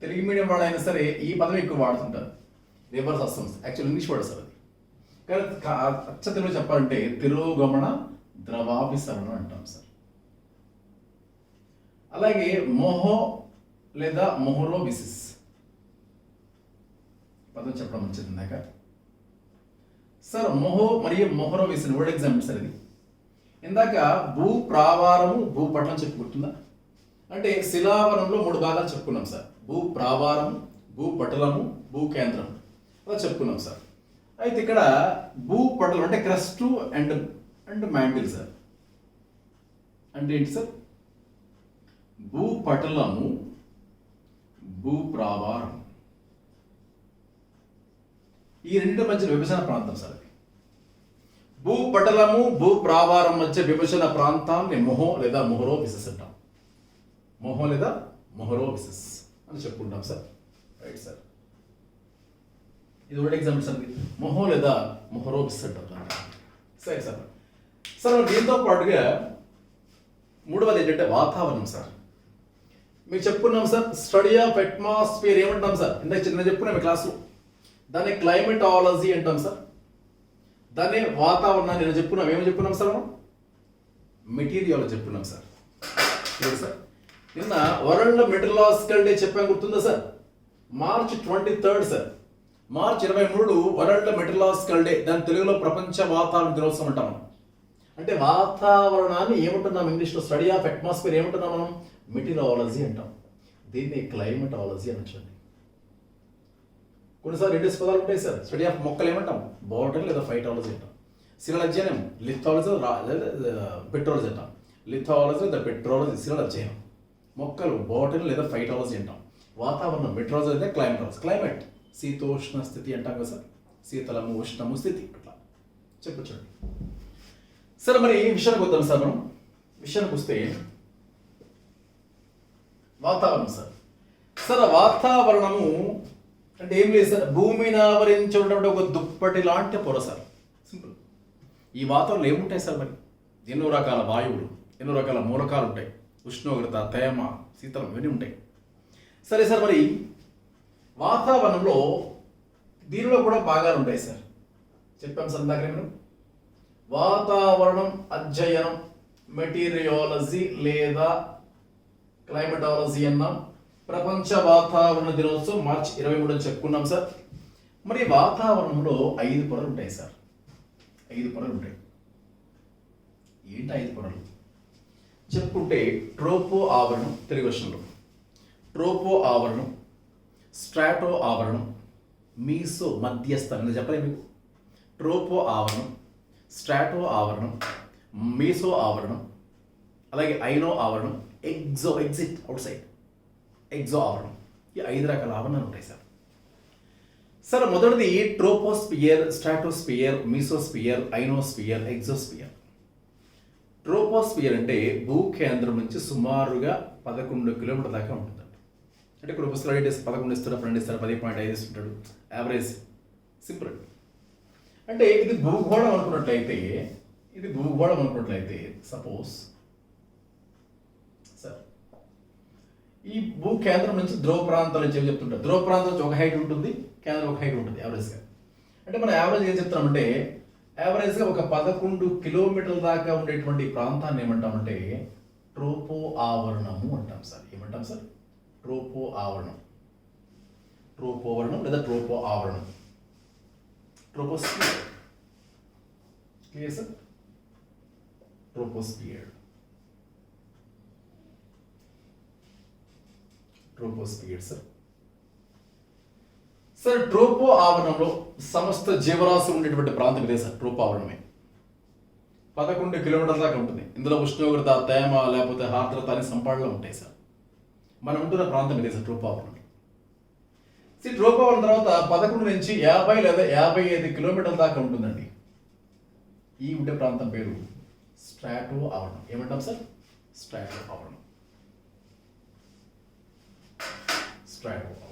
తెలుగు మీడియం వాడు అయినా సరే ఈ పదం ఎక్కువ వాడుతుంటారు, reverse osmosis. Actual English word sir అది, కానీ అచ్చ తెలుగు చెప్పాలంటే తిరోగమన ద్రవాభిసరణం అంటాం సార్. అలాగే మోహో లేదా మొహరోబిసిస్ పదం చెప్పడం మంచిది ఇందాక సార్. మొహో మరియు మొహరోబిసిస్ వర్డ్ ఎగ్జాంపుల్ సార్ ఇది. ఇందాక భూ ప్రావారము, భూపటలం చెప్పుకుంటుందా? అంటే శిలావరంలో 3 భాగాలు చెప్పుకున్నాం సార్. భూ ప్రావారము, భూపటలము, భూకేంద్రం అలా చెప్పుకున్నాం సార్. అయితే ఇక్కడ భూపటలం అంటే క్రస్ట్ అండ్ మ్యాంటిల్ సార్. అంటే ఏంటి సార్? భూపటలము, భూప్రావారం, ఈ రెండింటి మధ్య విభజన ప్రాంతం సార్. భూపటలము, భూప్రావారం మధ్య విభజన ప్రాంతాన్ని మొహో లేదా మొహరోబిసిస్ అంటాం. మొహో లేదా మొహరోబిసిస్ అని చెప్పుకుంటాం సార్. Right sir. ఇది ఒకటి ఎగ్జాంపుల్ సార్. మొహో లేదా మొహరోబిసిస్ అంటాం. సరే సార్. సార్ దీంతో పాటుగా 3వది ఏంటంటే వాతావరణం సార్. మీకు చెప్పుకున్నాం సార్, స్టడీ ఆఫ్ అట్మాస్ఫియర్ ఏమంటాం సార్? ఇందాక చిన్న చెప్పుకున్నాం మీ క్లాస్లో. దాన్ని క్లైమేటాలజీ అంటాం సార్. దాన్ని వాతావరణాన్ని నేను చెప్పుకున్నాం. ఏమని చెప్పుకున్నాం సార్? మనం మెటీరియాలజీ చెప్పుకున్నాం సార్. సార్ నిన్న వరల్డ్ మెటీరియాలజికల్ డే చెప్పాం, గుర్తుందా sir? March 23 sir. March 23 world meteorological day. దాని తెలుగులో ప్రపంచ వాతావరణ దినోత్సవం అంటాం. అంటే వాతావరణాన్ని ఏమంటున్నాం ఇంగ్లీష్లో? స్టడీ ఆఫ్ అట్మాస్ఫియర్ ఏమంటున్నాం మనం? మెటీరియాలజీ అంటాం. దీన్ని క్లైమేటాలజీ అనొచ్చండి. కొన్నిసార్లు 2 పదాలు ఉంటాయి సార్. స్టడీ ఆఫ్ మొక్కలు ఏమంటాం? బోటనీ లేదా ఫైటాలజీ అంటాం. శిలల అధ్యయనం లిథాలజీ, పెట్రాలజీ అంటాం. లిథాలజీ లేదా పెట్రాలజీ శిలల అధ్యయనం. మొక్కలు బోటనీ లేదా ఫైటాలజీ అంటాం. వాతావరణం మెట్రాలజీ లేదా క్లైమేటాలజీ. క్లైమేట్ శీతోష్ణ స్థితి అంటాం కదా సార్. శీతలము, ఉష్ణము, స్థితి అట్లా చెప్పొచ్చండి. సరే, మరి ఈ విషయానికి వద్దాం సార్. మనం విషయానికి వస్తే వాతావరణం సార్. సార్ వాతావరణము అంటే ఏం లేదు సార్, భూమిని ఆవరించేటప్పుడు ఒక దుప్పటి లాంటి పొర సార్. సింపుల్. ఈ వాతావరణంలో ఏముంటాయి సార్? మరి ఎన్నో రకాల వాయువులు, ఎన్నో రకాల మూలకాలు ఉంటాయి. ఉష్ణోగ్రత, తేమ, శీతలం ఇవన్నీ ఉంటాయి. సరే సార్, మరి వాతావరణంలో దీనిలో కూడా భాగాలు ఉంటాయి సార్. చెప్పాం సార్ ఇందాక నేను వాతావరణం అధ్యయనం మెటీరియాలజీ లేదా క్లైమటాలజీ అన్నాం. ప్రపంచ వాతావరణ దినోత్సవం మార్చి 23 అని చెప్పుకున్నాం సార్. మరి వాతావరణంలో 5 పొరలు ఉంటాయి సార్. 5 పొరలు ఉంటాయి. ఏంటి 5 పొరలు చెప్పుకుంటే ట్రోపో ఆవరణం, తెలుగు వర్షన్లో ట్రోపో ఆవరణం, స్ట్రాటో ఆవరణం, మీసో మధ్యస్థ చెప్పలే మీకు. ట్రోపో ఆవరణం, స్ట్రాటో ఆవరణం, మీసో ఆవరణం, అలాగే ఐనో ఆవరణం, ఎగ్జిట్ అవుట్ సైడ్ ఎగ్జో ఆవరణం. ఈ 5 రకాల ఆవరణాలు ఉంటాయి సార్. సార్ మొదటిది troposphere, stratosphere, mesosphere, ionosphere, exosphere. Troposphere అంటే భూకేంద్రం నుంచి సుమారుగా 11 కిలోమీటర్ దాకా ఉంటుందండి. అంటే ఇప్పుడు పుస్తకాలు 11 ఇస్తాడు, 12 ఇస్తాడు, 10.5 ఇస్తుంటాడు, యావరేజ్ సింపుల్. అంటే ఇది భూగోళం అనుకున్నట్లయితే సపోజ్ సార్ ఈ భూ కేంద్రం నుంచి ధ్రువ ప్రాంతాలు నుంచి ఏమి చెప్తుంటారు, ధ్రువ ప్రాంతం నుంచి ఒక హైట్ ఉంటుంది, కేంద్రం ఒక హైట్ ఉంటుంది యావరేజ్గా. అంటే మనం యావరేజ్ ఏం చెప్తామంటే యావరేజ్గా ఒక 11 కిలోమీటర్ల దాకా ఉండేటువంటి ప్రాంతాన్ని ఏమంటామంటే ట్రోపో ఆవరణము అంటాం సార్. ఏమంటాం సార్? ట్రోపో ఆవరణం, ట్రోపోవరణం లేదా ట్రోపో ఆవరణం, troposphere. Clear sir? Troposphere, troposphere sir. Sir ట్రోపో ఆవరణంలో సమస్త జీవరాశులు ఉండేటువంటి ప్రాంతం ఇదే సార్. ట్రోపో ఆవరణమే 11 కిలోమీటర్ల దాకా ఉంటుంది. ఇందులో ఉష్ణోగ్రత, తేమ లేకపోతే ఆర్ద్రత అనే సంపాదనలో ఉంటాయి సార్. మనం ఉంటున్న ప్రాంతం ఇదే సార్ ట్రోపో ఆవరణం. ట్రోపో ఆవరణ తర్వాత 11 నుంచి 50 లేదా 55 కిలోమీటర్ల దాకా ఉంటుందండి. ఈ ఉండే ప్రాంతం పేరు స్ట్రాటో ఆవరణం. ఏమంటాం సార్? స్ట్రాటో ఆవరణం, స్ట్రాటో ఆవరణం.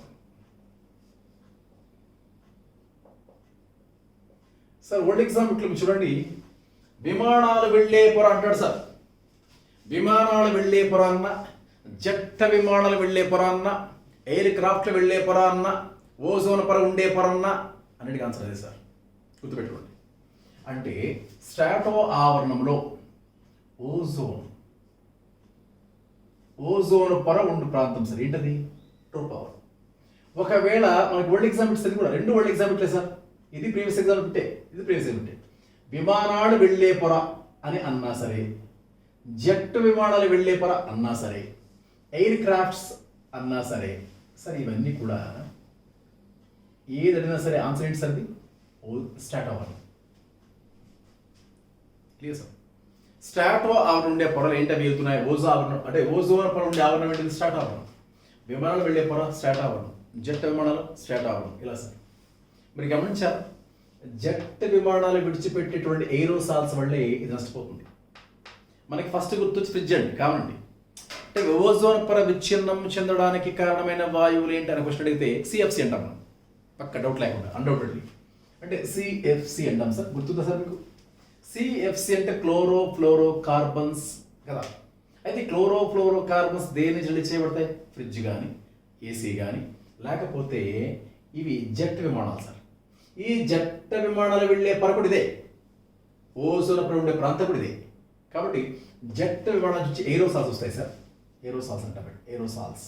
సార్ ఓల్డ్ ఎగ్జాంపుల్ చూడండి, విమానాలు వెళ్ళే పొర అంటాడు సార్. విమానాలు వెళ్ళే పొర అన్న, జెట్ విమానాలు వెళ్ళే పొర అన్న, ఎయిర్ క్రాఫ్ట్ వెళ్ళే పొర అన్న, ఓజోన్ పొర ఉండే పొర అన్న, అన్నిటికీ ఆన్సర్ అదే సార్. గుర్తుపెట్టుకోండి. అంటే స్ట్రాటో ఆవరణంలో ఓజోన్ పొర ఉండు ప్రాంతం సార్. ఏంటది? ట్రోపో ఆవరణం. ఒకవేళ మనకి వరల్డ్ ఎగ్జాంపుల్స్ కూడా 2 వరల్డ్ ఎగ్జాంపుల్సే సార్. ఇది ప్రీవియస్ ఎగ్జాంపుల్ ఉంటే, ఇది ప్రీవియస్ ఉంటే. విమానాలు వెళ్ళే పొర అని అన్నా సరే, జెట్ విమానాలు వెళ్ళే పొర అన్నా సరే, ఎయిర్ క్రాఫ్ట్స్ అన్నా సరే, సరే ఇవన్నీ కూడా ఏదైనా సరే ఆన్సర్ ఏంటి సార్? ఇది స్ట్రాటో ఆవరణం. Clear sir? స్ట్రాటో ఆవరణ ఉండే పొరలు ఏంటవి వెళ్తున్నాయి? ఓజో ఆవరణం. అంటే ఓజోన్ పొర ఉండే ఆవరణం ఏంటి? స్ట్రాటో ఆవరణం. విమానాలు వెళ్ళే పొర స్ట్రాటో ఆవరణం, జెట్ విమానాలు స్ట్రాటో ఆవరణం. ఇలా సార్ మీరు గమనించారు, జెట్ విమానాలు విడిచిపెట్టేటువంటి ఎయిరోసాల్స్ వల్లే ఇది నష్టపోతుంది. మనకి ఫస్ట్ గుర్తొచ్చి ఫ్రిడ్జ్ అండి, కావనండి. అంటే ఓజోన్ పొర విచ్ఛిన్నం చెందడానికి కారణమైన వాయువులు ఏంటి అనే క్వశ్చన్ అడిగితే సిఎఫ్సి అంటాం మనం, పక్క డౌట్ లేకుండా, అన్డౌటెడ్లీ. అంటే సిఎఫ్సి అంటాం సార్. గుర్తుందా సార్ మీకు? సిఎఫ్సి అంటే క్లోరో ఫ్లోరో కార్బన్స్ కదా. అయితే క్లోరో ఫ్లోరో కార్బన్స్ దేని నుంచి రిలీజ్ చేయబడతాయి? ఫ్రిడ్జ్ కానీ, ఏసీ కానీ, లేకపోతే ఇవి జెట్ విమానాలు సార్. ఈ జెట్ విమానాలు వెళ్ళే పరకుడు ఇదే, ఓజోన్ పొర ఉండే ప్రాంతం కూడా ఇదే. కాబట్టి జెట్ విమానాల నుంచి ఏరోసాల్స్ వస్తాయి సార్. ఏరోసాల్స్ అంటారు, ఏరోసాల్స్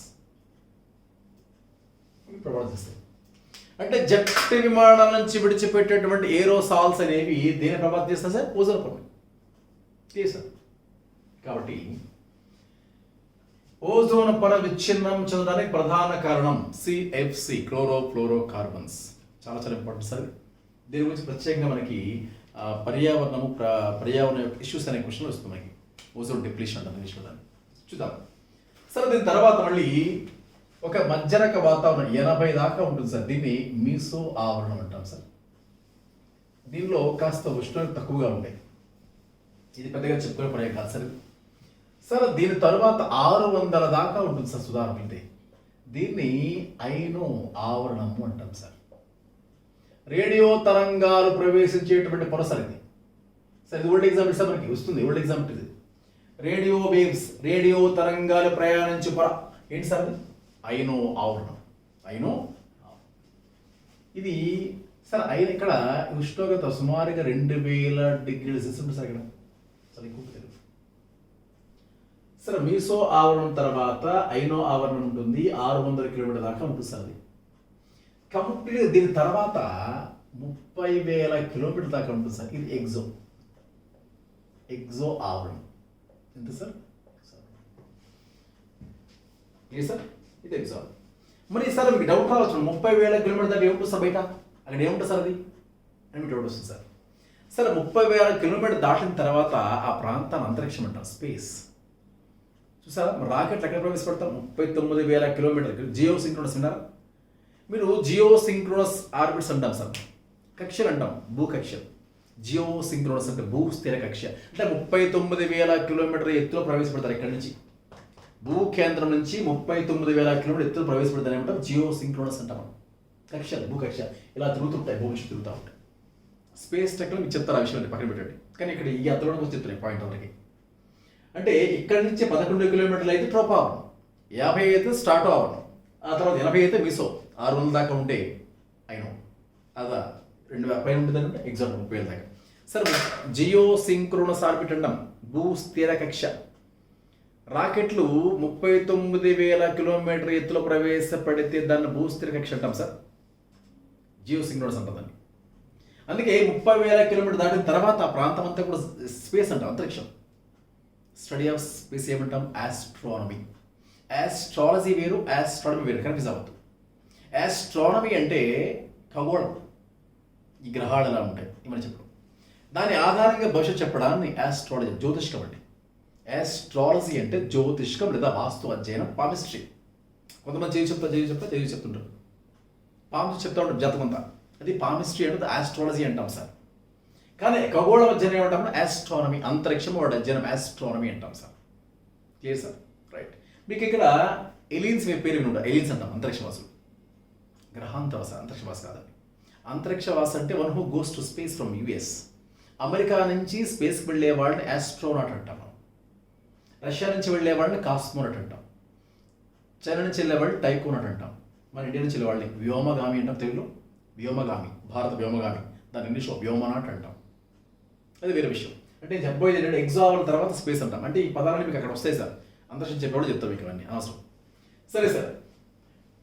ప్రభావం చేస్తాయి. అంటే జెట్ విమానాల నుంచి విడిచిపెట్టేటువంటి ఏరోసాల్స్ అనేవి దేని ప్రభావం చేస్తాయి సార్? ఓజోన్ పొర సార్. కాబట్టి ఓజోన్ పొర విచ్ఛిన్నం చెందడానికి ప్రధాన కారణం సిఎఫ్సి, క్లోరో ఫ్లోరో కార్బన్స్. చాలా చాలా ఇంపార్టెంట్ సార్. దీని గురించి ప్రత్యేకంగా మనకి పర్యావరణ ఇష్యూస్ అనే క్వశ్చన్ వస్తుంది మనకి. ఓజోన్ డిప్లీషన్ అంటే ఇంగ్లీష్లో దాన్ని చూద్దాం సార్. దీని తర్వాత మళ్ళీ ఒక మధ్యరక వాతావరణం 80 దాకా ఉంటుంది సార్. దీన్ని మీసో ఆవరణం అంటాం సార్. దీనిలో కాస్త ఉష్ణోగ్రత తక్కువగా ఉంటాయి. ఇది పెద్దగా చెప్పుకునే పడే కాదు సార్. సార్ దీని తర్వాత 600 దాకా ఉంటుంది సార్ సుధారణమైతే. దీన్ని ఐనో ఆవరణము అంటాం సార్. రేడియో తరంగాలు ప్రవేశించేటువంటి పొర సార్ ఇది. సార్ ఇది ఓల్డ్ ఎగ్జాంపుల్ సార్, మనకి వస్తుంది ఓల్డ్ ఎగ్జాంపుల్ ఇది. రేడియో వేవ్స్, రేడియో తరంగాలు ప్రయాణించు పొర. ఏంటి సార్ అది? ఐనో ఆవరణం. ఐనో ఇది సార్ అయిన ఇక్కడ ఉష్ణోగ్రత సుమారుగా 2000 డిగ్రీల సెల్సియస్ ఉంటుంది సార్. ఇక్కడ చాలా ఎక్కువ తెలుగు సార్. మీసో ఆవరణం తర్వాత ఐనో ఆవరణం ఉంటుంది, 600 కిలోమీటర్ దాకా ఉంటుంది సార్. అది కంప్లీట్. దీని తర్వాత 30,000 కిలోమీటర్ దాకా ఉంటుంది సార్. ఇది ఎగ్జో ఆవరణం. ఎంత సార్? ఏ సార్? ఇది ఎగ్జో. మరి సార్ మీకు డౌట్ రావచ్చు, 30,000 కిలోమీటర్ దాకా ఏముంటుంది సార్ బయట? అక్కడ ఏముంటుంది సార్ అది అని మీకు డౌట్ వస్తుంది సార్. సరే 30,000 కిలోమీటర్ దాటిన తర్వాత ఆ ప్రాంతాన్ని అంతరిక్షం అంటాం, స్పేస్. చూసారా రాకెట్లు ఎక్కడ ప్రవేశపెడతాం? 39,000 కిలోమీటర్కి. జియో సింక్రోనస్ విన్నారా మీరు? జియో సింక్రోనస్ ఆర్బిట్స్ అంటాం సార్, కక్షలు అంటాం, భూకక్షలు. జియో సింక్రోనస్ అంటే భూ స్థిర కక్ష. అంటే 39,000 కిలోమీటర్ ఎత్తులో ప్రవేశపెడతారు. ఇక్కడి నుంచి భూ కేంద్రం నుంచి 39,000 కిలోమీటర్ ఎత్తులో ప్రవేశపెడతారు. ఏమంటాం? జియో సింక్రోనస్ అంటాం. కక్షలు, భూకక్ష ఇలా తిరుగుతుంటాయి, భూమిషి తిరుగుతూ ఉంటాయి. స్పేస్ టెక్లో మీకు చెప్తారు ఆ విషయం పక్కన పెట్టండి. కానీ ఇక్కడ ఈ అంతలోకి వచ్చి చెప్తున్నాయి పాయింట్ వరకు. అంటే ఇక్కడ నుంచి 11 కిలోమీటర్లు అయితే ట్రోపో ఆవరణం, 50 అయితే స్టార్టో ఆవరణం, ఆ తర్వాత 80 అయితే మీసో, 600 దాకా ఉంటే అయినో, అదా 2,000 పైన ఉంటుందంటే ఎగ్జాంపుల్ 30,000 దాకా. సరే జియో సింక్రోనస్ ఆర్బిట్ అంటాం, భూ స్థిర కక్ష. రాకెట్లు 39,000 కిలోమీటర్ ఎత్తులో ప్రవేశపెడితే దాన్ని భూస్థిర కక్ష అంటాం సార్, జియో సింక్రోనస్ అంటుందండి. అందుకే 30,000 కిలోమీటర్ దాటిన తర్వాత ఆ ప్రాంతం అంతా కూడా స్పేస్ అంటాం, అంతరిక్షం. స్టడీ ఆఫ్ స్పేస్ ఏమంటాం? ఆస్ట్రానమీ. ఆస్ట్రాలజీ వేరు, ఆస్ట్రానమీ వేరు, కన్ఫ్యూజ్ అవ్వద్దు. ఆస్ట్రానమీ అంటే ఖగోళం, ఈ గ్రహాలు ఎలా ఉంటాయి ఇవన్నీ చెప్పడం. దాని ఆధారంగా భవిష్యత్తు చెప్పడాన్ని ఆస్ట్రాలజీ, జ్యోతిష్కం అంటే. ఆస్ట్రాలజీ అంటే జ్యోతిష్కం లేదా వాస్తు అధ్యయనం, పామిస్ట్రీ. కొంతమంది చదివి చెప్తుంటారు, పామిస్ట్రీ చెప్తా ఉంటారు జాతకంతా. అది పామిస్ట్రీ అంటే ఆస్ట్రాలజీ అంటాం సార్. కానీ ఖగోళ అధ్యయనం ఏమంటాం? ఆస్ట్రానమీ, అంతరిక్షం వాటి అధ్యయనం ఆస్ట్రానమీ అంటాం సార్. Clear sir? రైట్. మీకు ఇక్కడ ఎలియన్స్ మీ పేరు వినుంటారు, ఎలియన్స్ అంటాం, అంతరిక్షవాసులు. గ్రహాంతరవాస, అంతరిక్షవాస కాదండి. అంతరిక్షవాస అంటే one who goes to space from US. America నుంచి స్పేస్కి వెళ్ళే వాళ్ళని ఆస్ట్రోనాట్ అంటాం. రష్యా నుంచి వెళ్ళే వాళ్ళని కాస్మోనట్ అంటాం. చైనా నుంచి వెళ్ళే వాళ్ళని టైకోనట్ అంటాం. మన ఇండియా నుంచి వెళ్ళే వాళ్ళని వ్యోమగామి అంటాం. తెలుగులో వ్యోమగామి, భారత వ్యోమగామి, దాని ఇంగ్లీష్లో వ్యోమనాట్ అంటాం. అది వేరే విషయం. అంటే నేను చెప్పబోయేది ఏంటంటే ఎగ్జో ఆవరణ తర్వాత స్పేస్ అంటాం. అంటే ఈ పదాలని మీకు అక్కడ వస్తాయి సార్, అంతరిక్షం చెప్పేవాడు చెప్తాం మీకు అవన్నీ అనవసరం. సరే సార్,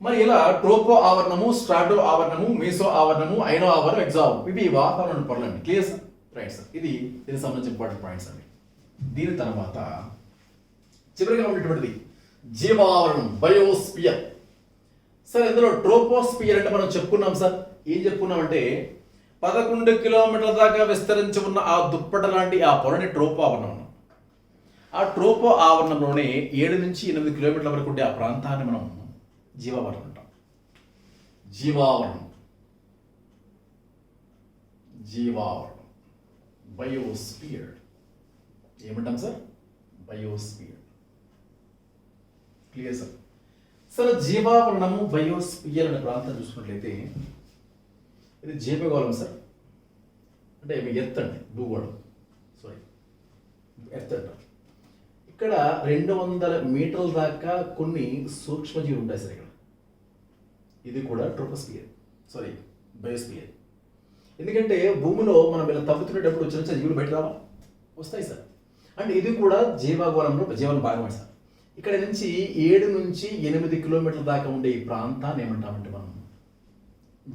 మరి ఇలా ట్రోపో ఆవరణము, స్ట్రాటో ఆవరణము, మీసో ఆవరణము, ఐనో ఆవరణం, ఎగ్జో ఆవరణం, ఇవి వాతావరణ పొరలండి. Clear sir? Right sir. ఇది దీనికి సంబంధించిన ఇంపార్టెంట్ పాయింట్స్ అండి. దీని తర్వాత చివరిగా ఉన్నటువంటిది జీవావరణం, బయోస్పియర్. సార్ ఇందులో ట్రోపోస్పియర్ అంటే మనం చెప్పుకున్నాం సార్. ఏం చెప్పుకున్నామంటే 11 కిలోమీటర్ల దాకా విస్తరించి ఉన్న ఆ దుప్పట లాంటి ఆ పొరని ట్రోపో ఆవరణం అన్నాం. ఆ ట్రోపో ఆవరణంలోనే 7 నుంచి 8 కిలోమీటర్ల వరకు ఉండే ఆ ప్రాంతాన్ని మనం జీవావరణం అంటాం. జీవావరణం, బయోస్పియర్ ఏమంటాం sir? Biosphere. Clear sir? Sir జీవావరణము, బయోస్పియర్ అనే ప్రాంతం చూసుకున్నట్లయితే ఇది జీవగోళం సార్. అంటే ఎర్త్ అండి, భూగోళం, సారీ ఎర్త్ అంటాం. ఇక్కడ 200 మీటర్ల దాకా కొన్ని సూక్ష్మజీవులు ఉంటాయి సార్ ఇక్కడ. ఇది కూడా ట్రోపోస్పియర్, సారీ బయోస్పియర్. ఎందుకంటే భూమిలో మనం ఇలా తవ్వుతున్నప్పుడు చిన్న చిన్న జీవులు బయట రావా, వస్తాయి సార్. అంటే ఇది కూడా జీవగోళంలో జీవన భాగమే సార్. ఇక్కడ నుంచి 7 నుంచి 8 కిలోమీటర్ల దాకా ఉండే ఈ ప్రాంతాన్ని ఏమంటామంటే మనం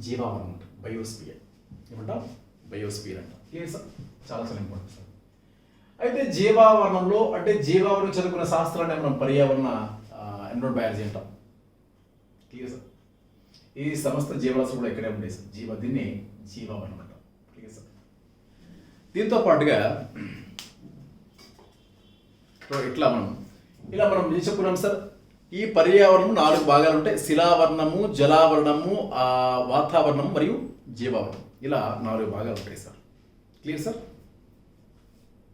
జీవావరణం అంటాం, బయోస్పియర్. ఏమంటాం? బయోస్పియర్ అంటాం. Clear sir? చాలా చాలా ఇంపార్టెంట్ సార్. అయితే జీవావరణంలో అంటే జీవావరణం చదువుకున్న శాస్త్రాన్ని మనం పర్యావరణ ఎన్విరాన్మెంట్ బయాలజీ అంటాం. Clear sir? ఈ సమస్త జీవరాశులు కూడా ఇక్కడే ఉంటాయి సార్. దీన్ని జీవావరణం అంటాం. Clear sir? దీంతో పాటుగా ఇట్లా మనం ఏం చెప్పుకున్నాం సార్? ఈ పర్యావరణం 4 భాగాలు ఉంటాయి. శిలావరణము, జలావరణము, వాతావరణము మరియు జీవావరణం. ఇలా 4 భాగాలు ఉంటాయి సార్. Clear sir?